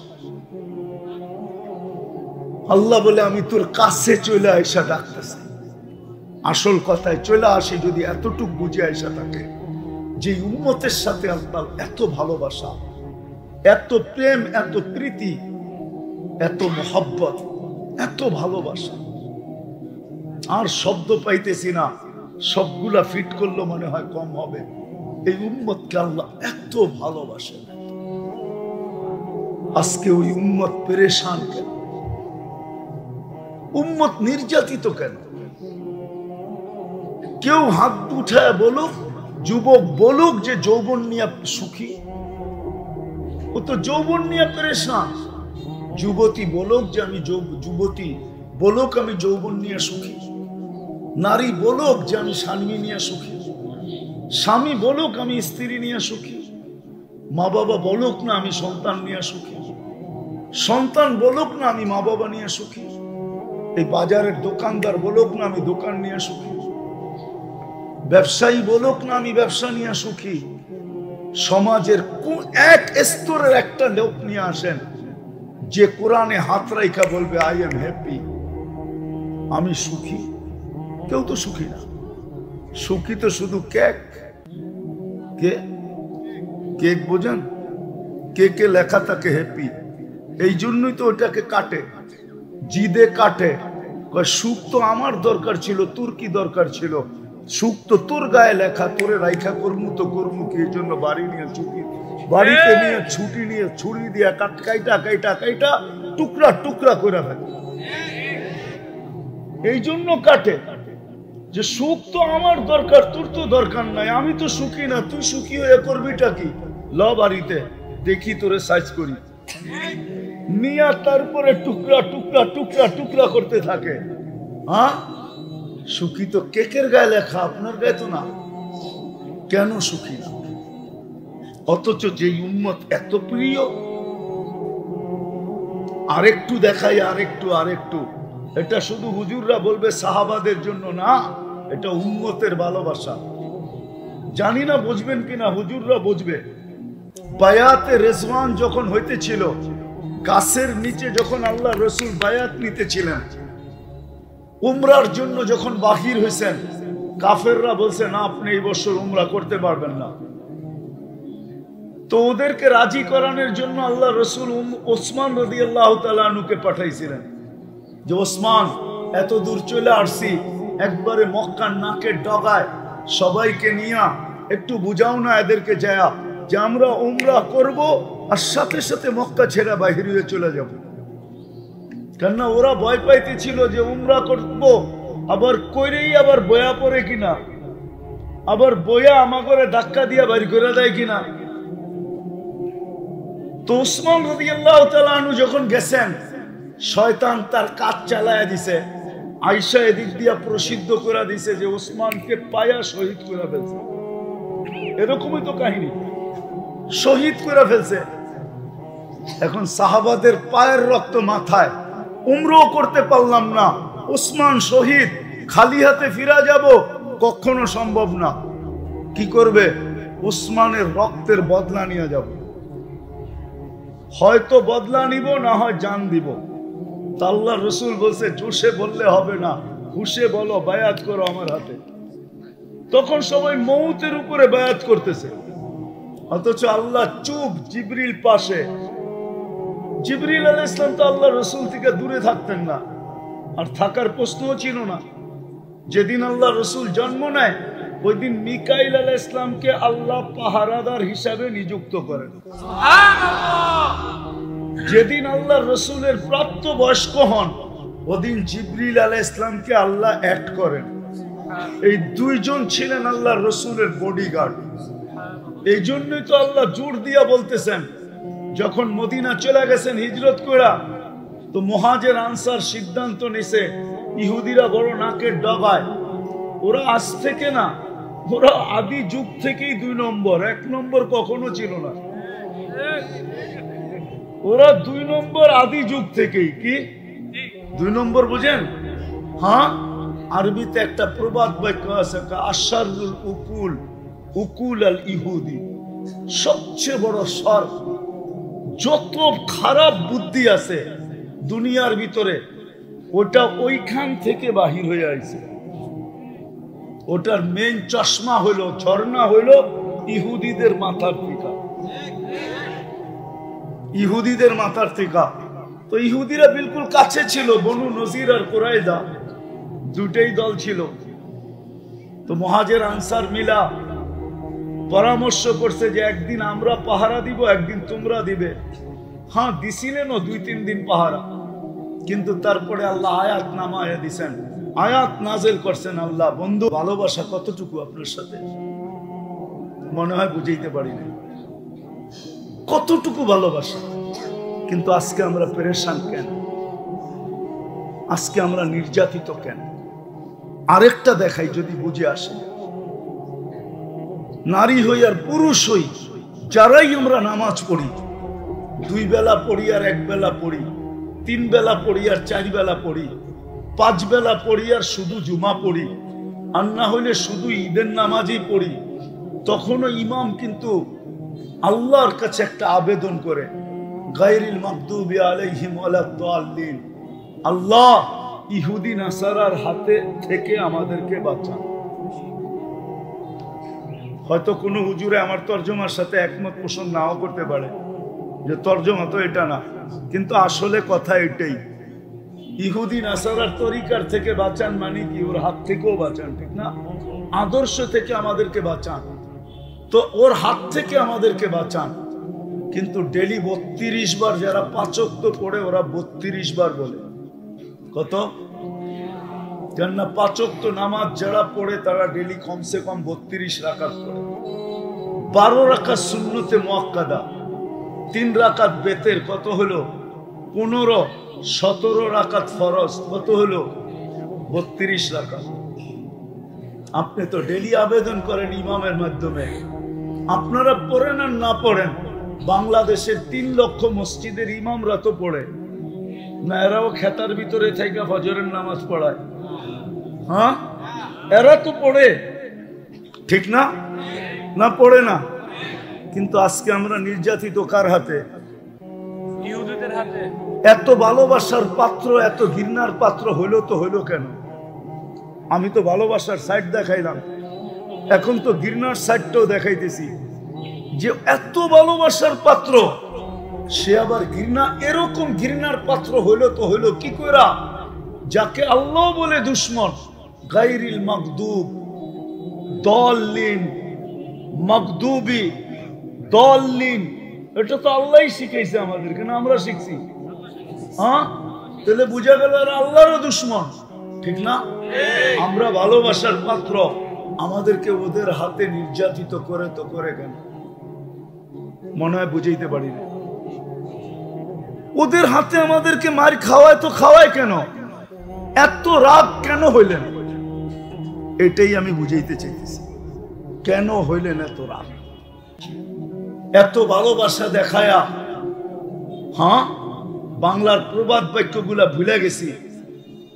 আল্লাহ বলে আমি তোর কাছে চলে আইসা ডাকতেছি। আসল কথায় চলে আসি যদি এতটুকু বুঝে আইসা থাকে যে উম্মতের সাথে আল্লাহ এত ভালোবাসা, এত প্রেম, এত প্রীতি, এত মোহব্বত, এত ভালোবাসা। আর শব্দ পাইতেছি না, সবগুলা ফিট করলে মনে হয় কম হবে। এই উম্মতকে আল্লাহ এত ভালোবাসেন। আজকে ওই উম্মত পেরেশান কেন? উম্মত নির্যাতিত কেন? কেউ হাত উঠায় বলুক, যুবক বলুক যে যৌবন নিয়ে সুখী, ও তো যৌবন নিয়ে পেরেশান। যুবতী বলুক যে আমি যুবতী বলুক আমি যৌবন নিয়ে সুখী। নারী বলুক যে আমি স্বামী নিয়ে সুখী। স্বামী বলুক আমি স্ত্রী নিয়ে সুখী। মা বাবা বলুক না আমি সন্তান নিয়ে সুখী। সন্তান বলুক না আমি মা বাবা নিয়ে সুখী। এই বাজারের দোকানদার বলুক না আমি দোকান নিয়ে সুখী। ব্যবসায়ী বলুক না আমি ব্যবসা নিয়ে সুখী। সমাজের এক স্তরের একটা লোক নিয়ে আসেন যে কোরআনে হাত রাইখা বলবে আই এম হ্যাপি, আমি সুখী। কেউ তো সুখী না। সুখী তো শুধু কেক। কেক বোঝেন? কেকে লেখা থাকে হ্যাপি, এই জন্যই তো ওটাকে কাটে, জিদে কাটে। সুখ তো আমার দরকার ছিল, তোর কি দরকার ছিল? সুখ তো তোর গায়ে লেখা, তোরে রাইখা কর্মু তো কর্মু কি? এই জন্য বাড়ি নিয়ে ছুটি, বাড়িতে নিয়ে ছুটি নিয়ে ছুরি দিয়ে কাইটা কাইটা কাইটা টুকরা টুকরা করে ফেলে। এই জন্য কাটে যে সুখ তো আমার দরকার, তোর তো দরকার নাই। আমি তো সুখী না, তুই সুখী হয়ে করবিটা কি? ল বাড়িতে দেখি তোরে সাইজ করি নিয়া, তারপরে টুকরা টুকরা টুকরা টুকরা করতে থাকে। হ্যাঁ, সুখী তো কেকের গায়ে লেখা, আপনার গায়ে তো না। কেন সুখী না? অথচ যে উম্মত এত প্রিয়, আরেকটু দেখাই, আরেকটু আরেকটু। এটা শুধু হুজুররা বলবে সাহাবাদের জন্য না, এটা উম্মতের ভালোবাসা। জানি না বুঝবেন কিনা, হুজুররা বুঝবে। বায়াতে রেজওয়ান যখন হইতেছিল, গাছের নিচে যখন আল্লাহ রসুল বায়াত নিতেছিলেন, উমরার জন্য যখন বাহির হয়েছেন, কাফেররা বলছে না, আপনি এই বছর উমরা করতে পারবেন না। তো ওদেরকে রাজি করানোর জন্য আল্লাহ রসুল ওসমান রাদিয়াল্লাহু তাআলা আনহুকে পাঠাইছিলেন যে ওসমান, এত দূর চলে আসছি, একবারে মক্কার নাকের ডগায় সবাইকে নিয়ে একটু বুঝাও না এদেরকে যায়া যে আমরা উমরা করব আর সাথে সাথে মক্কা ছেড়ে বাহির হয়ে চলে যাব। কেননা ওরা ভয় পাইতেছিল যে উমরা করব আবার কইরেই আবার বয়া পড়ে কিনা, আবার বয়া আমাগরে ধাক্কা দিয়া বাড়ি করে দেয় কিনা। তো উসমান রাদিয়াল্লাহু তাআলা আনহু যখন গেছেন, শয়তান তার কাজ চালায়া দিছে। আয়েশা এদিক দিয়া প্রসিদ্ধ করে দিছে যে উসমানকে পায়া শহীদ করে ফেলছে। এরকমই তো কাহিনী, শহীদ করে ফেলছে। এখন সাহাবাদের পায়ের রক্ত মাথায়, উমরাও করতে পারলাম না, উসমান শহীদ, খালি হাতে ফিরা যাব কখনো সম্ভব না। কি করবে? উসমানের রক্তের বদলা নিয়ে যাব। হয়তো বদলা নিব, না হয় জান দিব। আল্লাহ রসুল বলছে জোশে বললে হবে না, হুশে বলো, বায়াত করো আমার হাতে। তখন সবাই মৌতের উপরে বায়াত করতেছে, অথচ আল্লাহ চুপ, জিবরিল পাশে। জিবরিল আলাইহিস সালাম তো আল্লাহ রসুল থেকে দূরে থাকতেন না, আর থাকার প্রশ্নও ছিল না। যেদিন আল্লাহ রসুল জন্ম নেয়, ওই দিন মিকাইল আলাইহিস সালামকে আল্লাহ পাহারাদার হিসাবে নিযুক্ত করেন। যেদিন আল্লাহ রসুলের প্রাপ্ত বয়স্ক হন, ওদিন জিবরিল আলাইহিস সালামকে আল্লাহ অ্যাড করেন। এই দুইজন ছিলেন আল্লাহ রসুলের বডিগার্ড। এই জন্যই তো আল্লাহ জোর দিয়া বলতেছেন, যখন মদিনা চলে গেছেন হিজরত করা, তো মুহাজির আনসার সিদ্ধান্ত নিছে, ইহুদিরা বড় নাকের ডগায়, ওরা আজ থেকে না, ওরা আদি যুগ থেকেই 2 নম্বর, 1 নম্বর কখনো ছিল না। ওরা 2 নম্বর আদি যুগ থেকেই। কি 2 নম্বর বুঝেন? হ্যাঁ, আরবিতে একটা প্রবাদ বাক্য আছে, আশারুল উকুল উকুল আল ইহুদি। সবচেয়ে বড় শর, যত খারাপ বুদ্ধি আছে দুনিয়ার ভিতরে, ওটা ওইখান থেকে বাহির হয়ে আইছে। ওটার মেইন চশমা হইল, ঝর্ণা হইল ইহুদিদের মাথার টিকা। ইহুদিদের মাথার টিকা। তো ইহুদিরা বিলকুল কাছে ছিল, বনু নজির আর কুরাইজা, দুটেই দল ছিল। তো মুহাজির আনসার মিলা পরামর্শ করছে যে একদিন আমরা পাহারা দিব, একদিন তোমরা দিবে। হ্যাঁ, দিছিলেন 2-3 দিন পাহারা, কিন্তু তারপরে আল্লাহ আয়াত নামায়া দিছেন, আয়াত নাজেল করছেন। আল্লাহ, বন্ধু ভালোবাসা কতটুকু আপনার সাথে, মনে হয় বুঝাইতে পারি না কতটুকু ভালোবাসা। কিন্তু আজকে আমরা পেরেশান কেন? আজকে আমরা নির্যাতিত কেন? আরেকটা দেখাই যদি বুঝে আসে। নারী হই আর পুরুষ হই, যারাই আমরা নামাজ পড়ি, 2 বেলা পড়ি আর 1 বেলা পড়ি, 3 বেলা পড়ি আর 4 বেলা পড়ি, 5 বেলা পড়ি আর শুধু জুমা পড়ি, আর না হইলে শুধু ঈদের নামাজই পড়ি, তখনও ইমাম কিন্তু আল্লাহর কাছে একটা আবেদন করে, গায়রিল মাগদুবি আলাইহিম ওয়ালাদ-দাল্লিন, আল্লাহ ইহুদি নাসারার হাতে থেকে আমাদেরকে বাঁচান। হয়তো কোনো হুজুরে আমার তরজমার সাথে একমত পোষণ নাও করতে পারে, যে তরজমা তো এটা না, কিন্তু আসলে কথা এটাই। ইহুদি নাসারার তরিকার থেকে বাঁচান মানে কি? ওর হাত থেকেও বাঁচান, ঠিক না? আদর্শ থেকে আমাদেরকে বাঁচান, তো ওর হাত থেকে আমাদেরকে বাঁচান। কিন্তু ডেলি 32 বার যারা 5 ওয়াক্ত পড়ে, ওরা 32 বার বলে। কত? কেননা 5 ওয়াক্ত নামাজ যারা পড়ে, তারা ডেলি কমসে কম 32 রাকাত পড়ে। 12 রাকাত সুন্নতে মুআক্কাদা, 3 রাকাত বেতের, কত হলো? 15, 17 রাকাত ফরজ, কত হলো? 32 রাকাত। আপনি তো ডেলি আবেদন করেন ইমামের মাধ্যমে, আপনারা পড়েন আর না পড়েন, বাংলাদেশের 3 লক্ষ মসজিদের ইমামরা তো পড়ে না? এরাও খেতার ভিতরে থেকে ফজরের নামাজ পড়ায়। হ্যাঁ, এরা তো পড়ে, ঠিক না? না পড়ে না? কিন্তু আজকে আমরা নির্যাতিত কার হাতে? ইহুদিদের হাতে। এত ভালোবাসার পাত্র, এত ঘৃণার পাত্র হইলো তো হইলো কেন? আমি তো ভালোবাসার সাইড দেখাইলাম, এখন তো ঘৃণার সাইডটাও দেখাইতেছি। যে এত ভালোবাসার পাত্র সে আবার ঘৃণা, এরকম ঘৃণার পাত্র হইলো তো হইলো কি কইরা? যাকে আল্লাহ বলে দুশ্মন, গায়রিল মাগদুব, দলিন, মাগদুবি, দলিন, এটা তো আল্লাহই শিখাইছে আমাদেরকে, না আমরা শিখছি? হ্যাঁ, তাহলে বুঝা গেল আর আল্লাহরও দুশ্মন, ঠিক না? আমরা ভালোবাসার পাত্র, আমাদেরকে ওদের হাতে নির্যাতিত করে তো করে কেন? মনে হয় বুঝাইতে পারি না। ওদের হাতে আমাদেরকে মার খাওয়ায় তো খাওয়ায় কেন? এত রাগ কেন হইলেন? এটাই আমি বুঝাইতে চাইতেছি, কেন হইলেন এত রাগ? এত ভালোবাসা দেখায়া, হ্যাঁ, বাংলার প্রবাদ বাক্যগুলা ভুলে গেছি।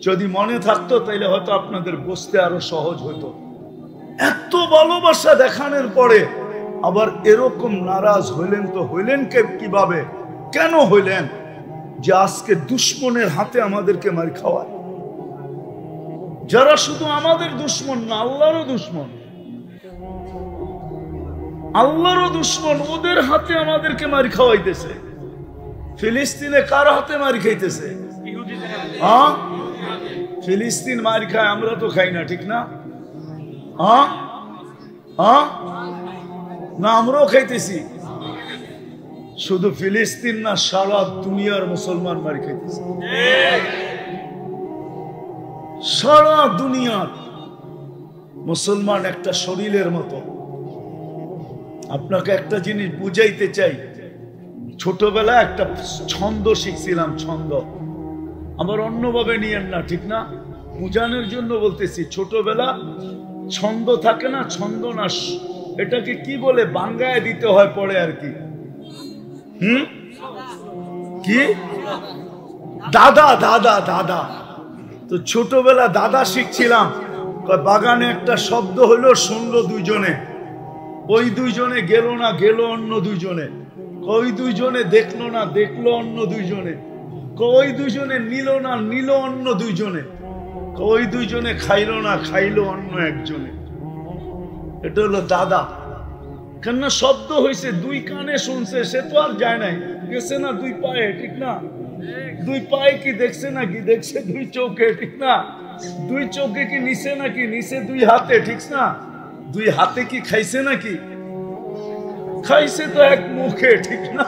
যদি মনে থাকতো তাইলে হয়তো আপনাদের বুঝতে আরো সহজ হতো। এত ভালোবাসা দেখানোর পরে আবার এরকম নারাজ হইলেন তো হইলেন কিভাবে? কেন হইলেন? যে আজকে দুশ্মনের হাতে আমাদেরকে মার খাওয়ায়, যারা শুধু আমাদের দুশ্মন না, আল্লাহরও দুশ্মন, আল্লাহরও দুশ্মন, ওদের হাতে আমাদেরকে মার খাওয়াইতেছে। ফিলিস্তিনে কার হাতে মার খাইতেছে? হ্যাঁ, ফিলিস্তিন মার খায়, আমরা তো খাই না, ঠিক না? হ্যাঁ হ্যাঁ, না আমরাও খাইতেছি। শুধু ফিলিস্তিন না, সারা দুনিয়ার মুসলমান মার খাইতেছে। সারা দুনিয়ার মুসলমান একটা শরীরের মতো। আপনাকে একটা জিনিস বুঝাইতে চাই, ছোটবেলা একটা ছন্দ শিখছিলাম, ছন্দ। আবার অন্যভাবে নিয়েন না, ঠিক না? বুঝানোর জন্য বলতেছি। ছোটবেলা ছন্দ থাকে না, ছন্দ না, এটাকে কি বলে বাংলায় দিতে হয় পরে আর কি, কি দাদা, দাদা, দাদা। তো ছোটবেলা দাদা শিখছিলাম, বাগানে একটা শব্দ হলো, শুনলো দুইজনে, ওই দুইজনে গেল না, গেল অন্য দুইজনে, ওই দুইজনে দেখলো না, দেখলো অন্য দুইজনে, ওই দুইজনে নিল না, নিল অন্য দুইজনে, ওই দুইজনে খাইলো না, খাইলো অন্য একজনে। এটা হলো দাদা। কেননা শব্দ হয়েছে, দুই কানে শুনছে, সে তো আর যায় নাই, গেছে না দুই পায়ে, ঠিক না? দুই পায়ে কি দেখছে নাকি? দেখছে দুই চোখে, ঠিক না? দুই চোখে কি নিছে নাকি? নিছে দুই হাতে, ঠিক না? দুই হাতে কি খাইছে নাকি? খাইছে তো এক মুখে, ঠিক না?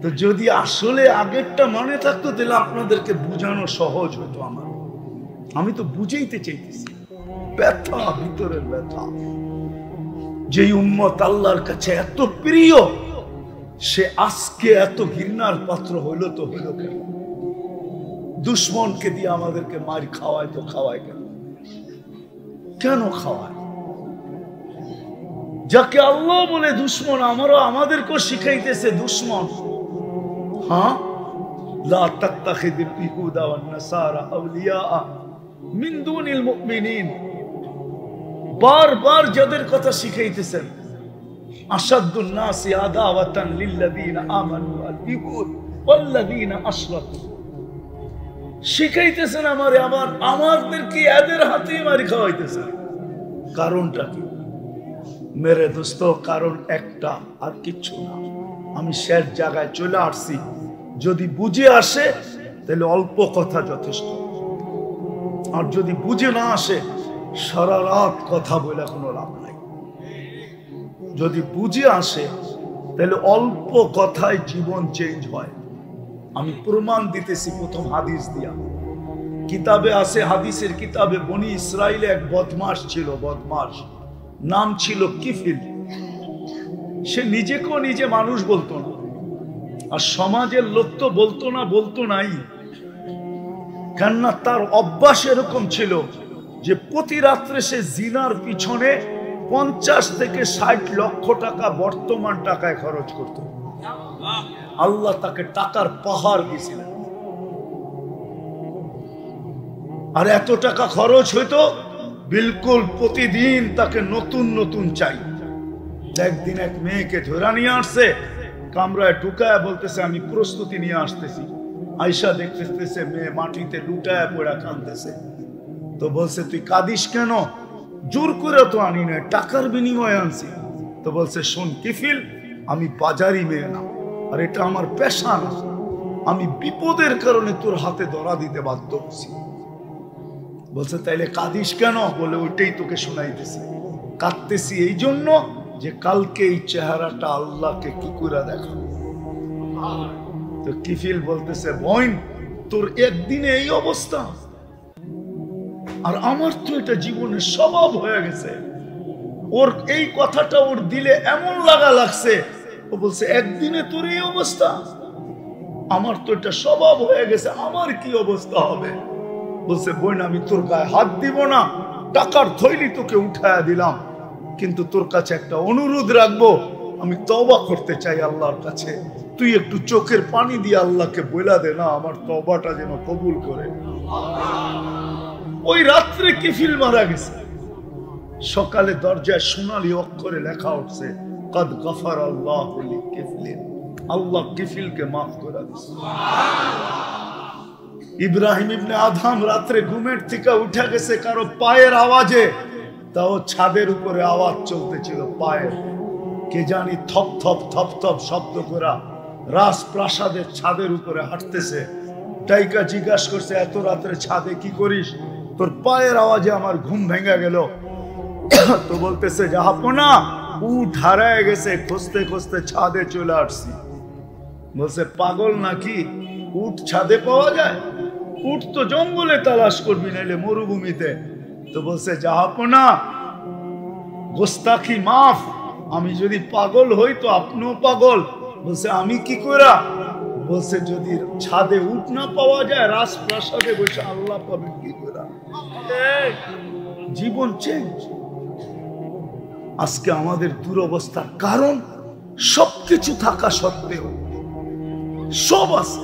তো যদি আসলে আগেরটা মনে থাকতো তাহলে আপনাদেরকে বুঝানো সহজ হতো আমার। আমি তো বুঝাইতে চাইতেছি, ব্যথা, ভিতরের ব্যথা। যে উম্মত আল্লাহর কাছে এত প্রিয়, সে আজকে এত ঘৃণার পাত্র হইল তো হইল কেন? দুশ্মনকে দিয়ে আমাদেরকে মার খাওয়ায় তো খাওয়ায় কেন? কেন খাওয়ায়? যাকে আল্লাহ বলে দুশ্মন, আমাদেরকেও শিখাইতেছে দুশ্মন। হ্যাঁ, লা তাত্তাখিযুল ইহুদা ওয়ান নাসারা আউলিয়া মিন দুনিল মুমিনিন। বারবার যাদের কথা শিখাইতেছেন, আশাদ্দুন নাসি আদাওয়াতান লিল্লাযিনা আমানু আল ইহুদ ওয়াল্লাযিনা আশরাকু। শিখাইতেছেন আবার আমাদেরকে এদের হাতেই মারি খাওয়াইতেছেন। কারণটা কি মেরে দোস্ত? কারণ একটা, আর কিচ্ছু না। আমি শেষ জায়গায় চলে আসছি। যদি বুঝে আসে তাহলে অল্প কথা যথেষ্ট, আর যদি বুঝে না আসে সারা রাত কথা বলে কোনো লাভ নাই। যদি বুঝে আসে তাহলে অল্প কথায় জীবন চেঞ্জ হয়। আমি প্রমাণ দিতেছি প্রথম হাদিস দিয়া। কিতাবে আছে, হাদিসের কিতাবে, বনি ইসরাইলে এক বদমাস ছিল, বদমাস, নাম ছিল কিফিল। সে নিজেকেও নিজে মানুষ বলতো না, আর সমাজের লোক তো বলতো নাই। কেননা তার অভ্যাস এরকম ছিল যে প্রতি রাত্রে সে জিনার পিছনে 50 থেকে 60 লক্ষ টাকা বর্তমান টাকায় খরচ করত। আল্লাহ তাকে টাকার পাহাড় দিয়েছিলেন। আর এত টাকা খরচ হইতো, বিলকুল প্রতিদিন তাকে নতুন নতুন চাই। একদিন এক মেয়েকে ধরে নিয়ে আসছে, কামরায় ঢুকায় বলতেছে আমি প্রস্তুতি নিয়ে আসতেছি। আয়সা দেখতেছে মেয়ে মাটিতে লুটায় পড়া কাঁদতেছে। তো বলছে তুই কাঁদিস কেন? জোর করে তো আনি না, টাকার বিনিময়ে আনছি। তো বলছে শোন কিফিল, আমি বাজারি মেয়ে না, আর এটা আমার পেশা না। আমি বিপদের কারণে তোর হাতে ধরা দিতে বাধ্য হচ্ছি। বলছে তাইলে কাঁদিস কেন? বলে ওইটাই তোকে শোনাইতেছে। কাঁদতেছি এই জন্য যে কালকে এই চেহারাটা আল্লাহকে কি করে দেখাবো। তো কিফিল বলতেছে বোন, তোর একদিনে এই অবস্থা, আর আমার তো এটা জীবনের স্বভাব হয়ে গেছে। ওর এই কথাটা ওর দিলে এমন লাগছে, ও বলছে একদিনে তোর এই অবস্থা, আমার তো এটা স্বভাব হয়ে গেছে, আমার কি অবস্থা হবে? বলছে বোন আমি তোর গায়ে হাত দিব না, টাকার থৈলি তোকে উঠায়া দিলাম, কিন্তু তোর কাছে একটা অনুরোধ রাখবো, আমি তওবা করতে চাই আল্লাহর কাছে, তুই একটু চোখের পানি দিয়ে আল্লাহকে বইলা দে না, আমার তওবাটা যেন কবুল করে। ওই রাত্রে কিফিল মারা গেছে। সকালে দরজায় সোনালী অক্ষরে লেখা উঠছে কদ গফারাল্লাহু লিকিফলিন, আল্লাহ কিফিলকে মাফ করে দিয়েছে। ইব্রাহিম ইবনে আদম রাত্রে ঘুমের থেকে উঠে গেছে কারো পায়ের আওয়াজে, তাও ছাদের উপরে আওয়াজ চলতেছিল পায়ের, কে জানি থপ থপ থপ থপ শব্দ করা রাজপ্রাসাদের ছাদের উপরে হাঁটতেছে। ডাইকা জিজ্ঞাসা করছে এত রাত্রে ছাদে কি করিস? তোর পায়ের আওয়াজে আমার ঘুম ভেঙে গেল। তো বলতেছে জাহাপনা উঠ হারায় গেছে, খুঁজতে খুঁজতে ছাদে চলে আসছি। বলছে পাগল নাকি, উঠ ছাদে পাওয়া যায়? উঠ তো জঙ্গলে তালাশ করবি, নাইলে মরুভূমিতে। তো বলছে জাহাপনা গোস্তাখি মাফ, আমি যদি পাগল হই তো আপনিও পাগল। বলছে আমি কি করা? বলছে যদি ছাদে উঠ না পাওয়া যায়, রাজপ্রাসাদে বসে আল্লাহ পাবেন কি করা? জীবন চেঞ্জ। আজকে আমাদের দুরবস্থার কারণ সবকিছু থাকা সত্ত্বেও সব আছে।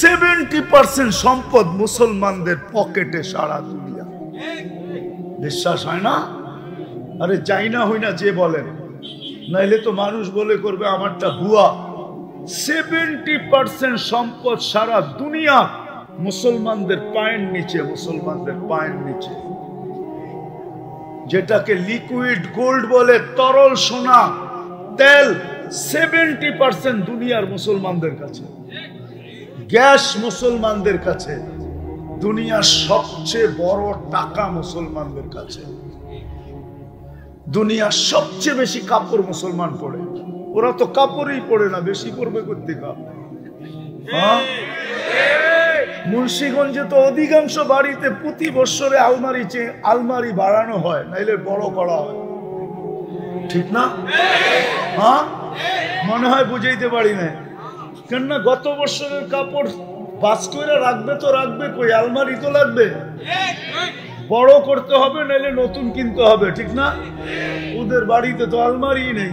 70% সম্পদ মুসলমানদের পকেটে সারা দুনিয়া। বিশ্বাস হয় না? আরে যাই না হই না যে বলেন, নাইলে তো মানুষ বলে করবে আমারটা ভুয়া। 70% সম্পদ সারা দুনিয়া মুসলমানদের পায়ের নিচে, মুসলমানদের পায়ের নিচে। যেটাকে লিকুইড গোল্ড বলে, তরল সোনা তেল, 70% দুনিয়ার মুসলমানদের কাছে। গ্যাস মুসলমানদের কাছে। দুনিয়ার সবচেয়ে বড় টাকা মুসলমানদের কাছে। দুনিয়ার সবচেয়ে বেশি কাপড় মুসলমান পরে। ওরা তো কাপড়ই পরে না, বেশি পরবে করতে কাপড়। মুন্সিগঞ্জে তো অধিকাংশ বাড়িতে প্রতি বছরে আলমারি বাড়ানো হয়, নাইলে বড় করা হয়। ঠিক না? হ্যাঁ, মনে হয় বুঝাইতে পারি না। কেননা গত বছরের কাপড় বাস করে রাখবে তো রাখবে কই, আলমারি তো লাগবে, বড় করতে হবে, নাইলে নতুন কিনতে হবে। ঠিক না? ওদের বাড়িতে তো আলমারি নেই।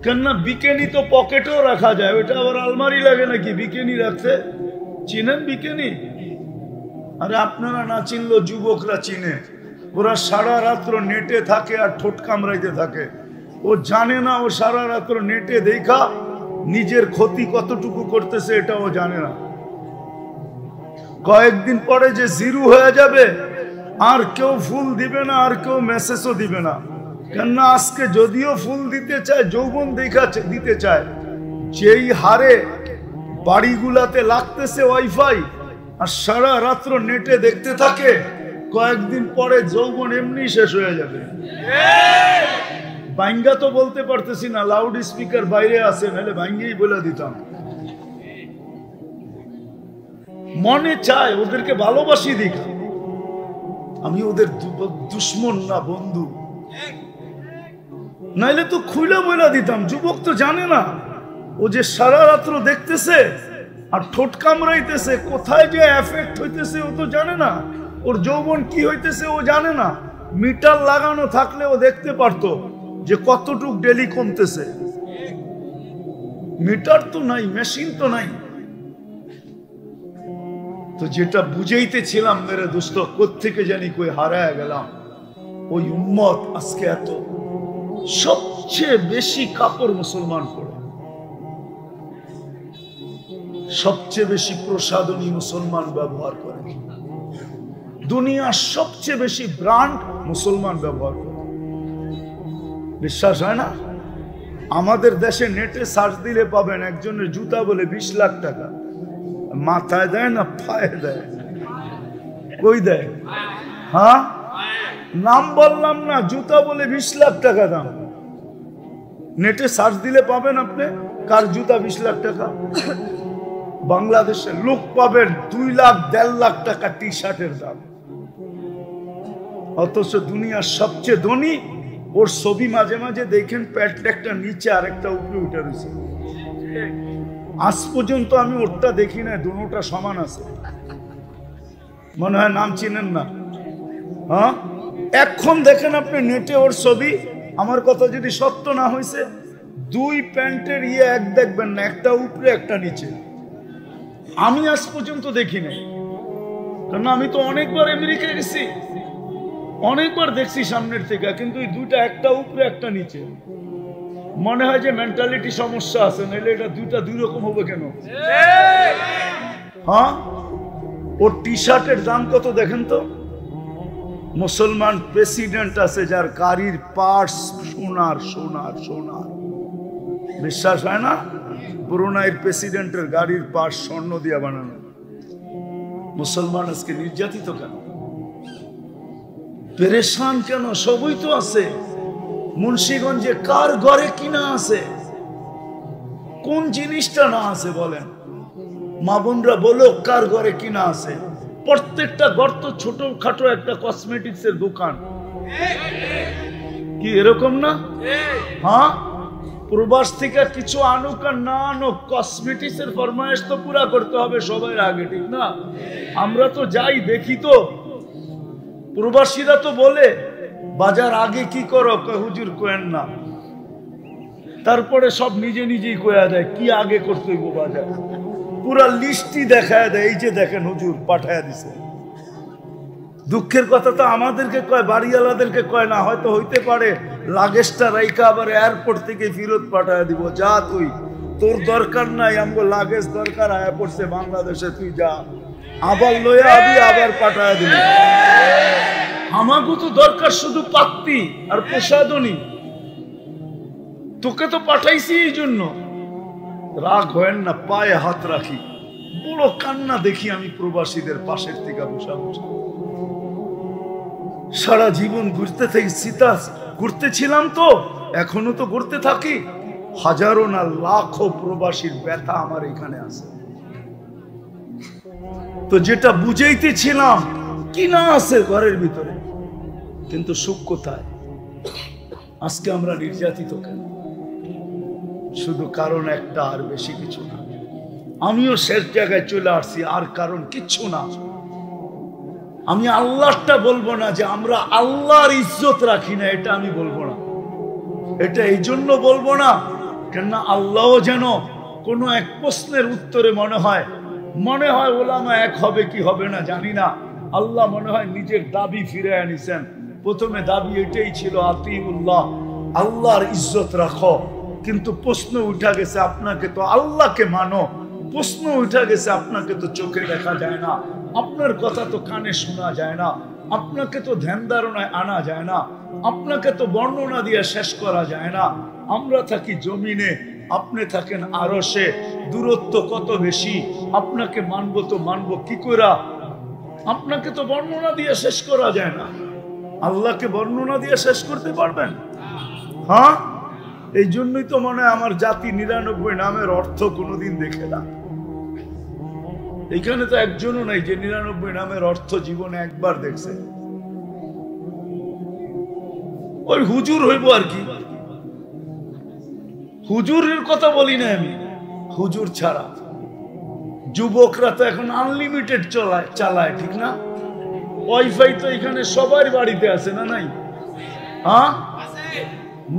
কেননা বিকেনি তো পকেটেও রাখা যায়, ওইটা আবার আলমারি লাগে নাকি বিকেনি রাখতে? চিনেন বিকেনি? আরে আপনারা না চিনলেও যুবকরা চিনে। ওরা সারা রাত্র নেটে থাকে আর ঠোঁট কামড়াইতে থাকে। ও জানে না ও সারা রাত্র নেটে দেখা নিজের ক্ষতি কতটুকু করতেছে, এটা ও জানে না। কয়েকদিন পরে যে জিরো হয়ে যাবে, আর কেউ ফুল দিবে না, আর কেউ মেসেজও দিবে না। কেননা আজকে যদিও ফুল দিতে চায়, যৌবন দেখা দিতে চায়, যেই হারে বাড়িগুলাতে লাগতেছে ওয়াইফাই আর সারা রাত্র নেটে দেখতে থাকে, কয়েকদিন পরে যৌবন এমনি শেষ হয়ে যাবে। ভাঙ্গা তো বলতে পারতেছি না, লাউড স্পিকার বাইরে আছে, নাহলে ভাঙ্গেই বলে দিতাম। মনে চায় ওদেরকে ভালোবাসি দেখা, আমি ওদের দুশ্মন না বন্ধু, নাইলে তো খুলে বলে দিতাম। যুবক তো জানে না, ও যে সারা রাত্র দেখতেছে আর ঠোঁট কামড়াইতেছে, কোথায় যে এফেক্ট হইতেছে ও তো জানে না। ওর যৌবন কি হইতেছে ও জানে না। মিটার লাগানো থাকলে ও দেখতে পারতো যে কতটুক ডেলি কমতেছে। মিটার তো নাই, মেশিন তো নাই। তো তো যেটা বুঝাইতেছিলাম মেরে দোস্ত, কোত্থেকে জানি কই হারায় গেলাম। ওই উম্মত আজকে এত সবচেয়ে বেশি কাপড় মুসলমান পরে, সবচেয়ে বেশি প্রসাধনী মুসলমান ব্যবহার করে, দুনিয়ার সবচেয়ে বেশি ব্র্যান্ড মুসলমান ব্যবহার করে। বিশ্বাস হয় না? আমাদের দেশে নেটে সার্চ দিলে পাবেন একজনের জুতা বলে 20 লাখ টাকা। মাথায় দেয় না পায়ে দেয়? কই দেয়? হ্যাঁ, নাম বললাম না, জুতা বলে 20 লাখ টাকা দাম। নেটে সার্চ দিলে পাবেন আপনি কার জুতা 20 লাখ টাকা। বাংলাদেশের লোক পাবেন 2 লাখ 1.5 লাখ টাকা টি শার্টের দাম। অথচ দুনিয়ার সবচেয়ে ধনী, ওর ছবি মাঝে মাঝে দেখেন প্যান্ট একটা নিচে আর একটা উপরে উঠে রয়েছে। আজ পর্যন্ত আমি ওরটা দেখি না, দুটোটা সমান আছে। মনে হয় নাম চিনেন না? হ্যাঁ, এখন দেখেন আপনি নেটে ওর ছবি। আমার কথা যদি সত্য না হয়েছে, 2 প্যান্টের এক দেখবেন না, একটা উপরে একটা নিচে। আমি আজ পর্যন্ত দেখি নাই, কারণ আমি তো অনেকবার আমেরিকা গেছি, অনেকবার দেখছি সামনের থেকে, কিন্তু এই দুইটা একটা উপরে একটা নিচে। মনে হয় যে মেন্টালিটি সমস্যা আছে, নাহলে এটা দুইটা 2 রকম হবে কেন? হ্যাঁ, ওর টি শার্টের দাম কত দেখেন তো। মুসলমান প্রেসিডেন্ট আছে যার গাড়ির পার্টস সোনার সোনার সোনার। বিশ্বাস হয় না? ব্রুনাইয়ের প্রেসিডেন্টের গাড়ির পার্টস স্বর্ণ দিয়ে বানানো। মুসলমান আজকে নির্যাতিত কেন? পেরেশান কেন? সবই তো আছে। মুন্সিগঞ্জে কার ঘরে কিনা আছে? কোন জিনিসটা না আছে বলেন? মা বোনরা বলো, কার ঘরে কিনা আছে? প্রত্যেকটা গর্ত ছোট খাটো একটা কসমেটিক্স এর দোকান। কি এরকম না? হ্যাঁ, প্রবাস থেকে কিছু আনুক আর না আনুক, কসমেটিক্স এর ফরমায়েশ তো পুরা করতে হবে সবার আগে, ঠিক না? আমরা তো যাই দেখি, তো প্রবাসীরা তো বলে বাজার আগে কি করো, হুজুর কোয়েন না। তারপরে সব নিজে নিজেই কয়া দেয় কি আগে করতে হইব বাজার, পুরা লিস্টই দেখায় দেয়। এই যে দেখেন হুজুর পাঠায় দিছে। দুঃখের কথা তো আমাদেরকে কয়, বাড়িওয়ালাদেরকে কয় না। হয়তো হইতে পারে লাগেজটা রাইখা আবার এয়ারপোর্ট থেকে ফেরত পাঠায় দিব, যা তুই, তোর দরকার নাই, আমগো লাগেজ দরকার আয়া পড়ছে বাংলাদেশে, তুই যা, আবার লইয়া আবি, আবার পাঠায় দিবি। আমাকে তো দরকার শুধু পাত্তি আর প্রসাদনী, তোকে তো পাঠাইছি এই জন্য। রাগ হয় না, পায়ে হাত রাখি, বড় কান্না দেখি আমি প্রবাসীদের পাশের থেকে বসা বসা। সারা জীবন ঘুরতে থাকি, ঘুরতেছিলাম তো, এখনো তো ঘুরতে থাকি। হাজারো না লাখো প্রবাসীর ব্যথা আমার এখানে আছে। তো যেটা বুঝাইতেছিলাম, কি না আছে ঘরের ভিতরে, কিন্তু সুখ কোথায়? আজকে আমরা নির্যাতিত কেন? শুধু কারণ একটা, আর বেশি কিছু না। আমিও শেষ জায়গায় চলে আসছি, আর কারণ কিচ্ছু না। আমি আল্লাহটা বলবো না যে আমরা আল্লাহর ইজ্জত রাখি না, এটা আমি বলবো না। এটা এই জন্য বলবো না কেননা আল্লাহ যেন কোনো এক প্রশ্নের উত্তরে মনে হয় ওলামা এক হবে কি হবে না জানি না, আল্লাহ মনে হয় নিজের দাবি ফিরে আনিছেন। প্রথমে দাবি এটাই ছিল, আতিউল্লাহ, আল্লাহর ইজ্জত রাখো। কিন্তু প্রশ্ন উঠা গেছে, আপনাকে তো আল্লাহকে মানো। প্রশ্ন উঠা গেছে, আপনাকে তো চোখে দেখা যায় না, আপনার কথা তো কানে শোনা যায় না, আপনাকে তো ধ্যান ধারণায় আনা যায় না, আপনাকে তো বর্ণনা দিয়ে শেষ করা যায় না। আমরা থাকি জমিনে, আপনি থাকেন আরশে, দূরত্ব কত বেশি। আপনাকে মানবো তো মানবো কি করে? আপনাকে তো বর্ণনা দিয়ে শেষ করা যায় না, আল্লাহকে বর্ণনা দিয়ে শেষ করতে পারবেন? হ্যাঁ, এই জন্যই তো মনে হয় আমার জাতি 99 নামের অর্থ কোনোদিন দেখে না। এখানে তো একজনও নাই যে 99 নামের অর্থ জীবনে একবার দেখছে। ওই হুজুর হইব আর কি। হুজুরের কথা বলি না আমি, হুজুর ছাড়া যুবকরা তো এখন আনলিমিটেড চালায়, ঠিক না? ওয়াইফাই তো এখানে সবার বাড়িতে আছে, না নাই? হ্যাঁ,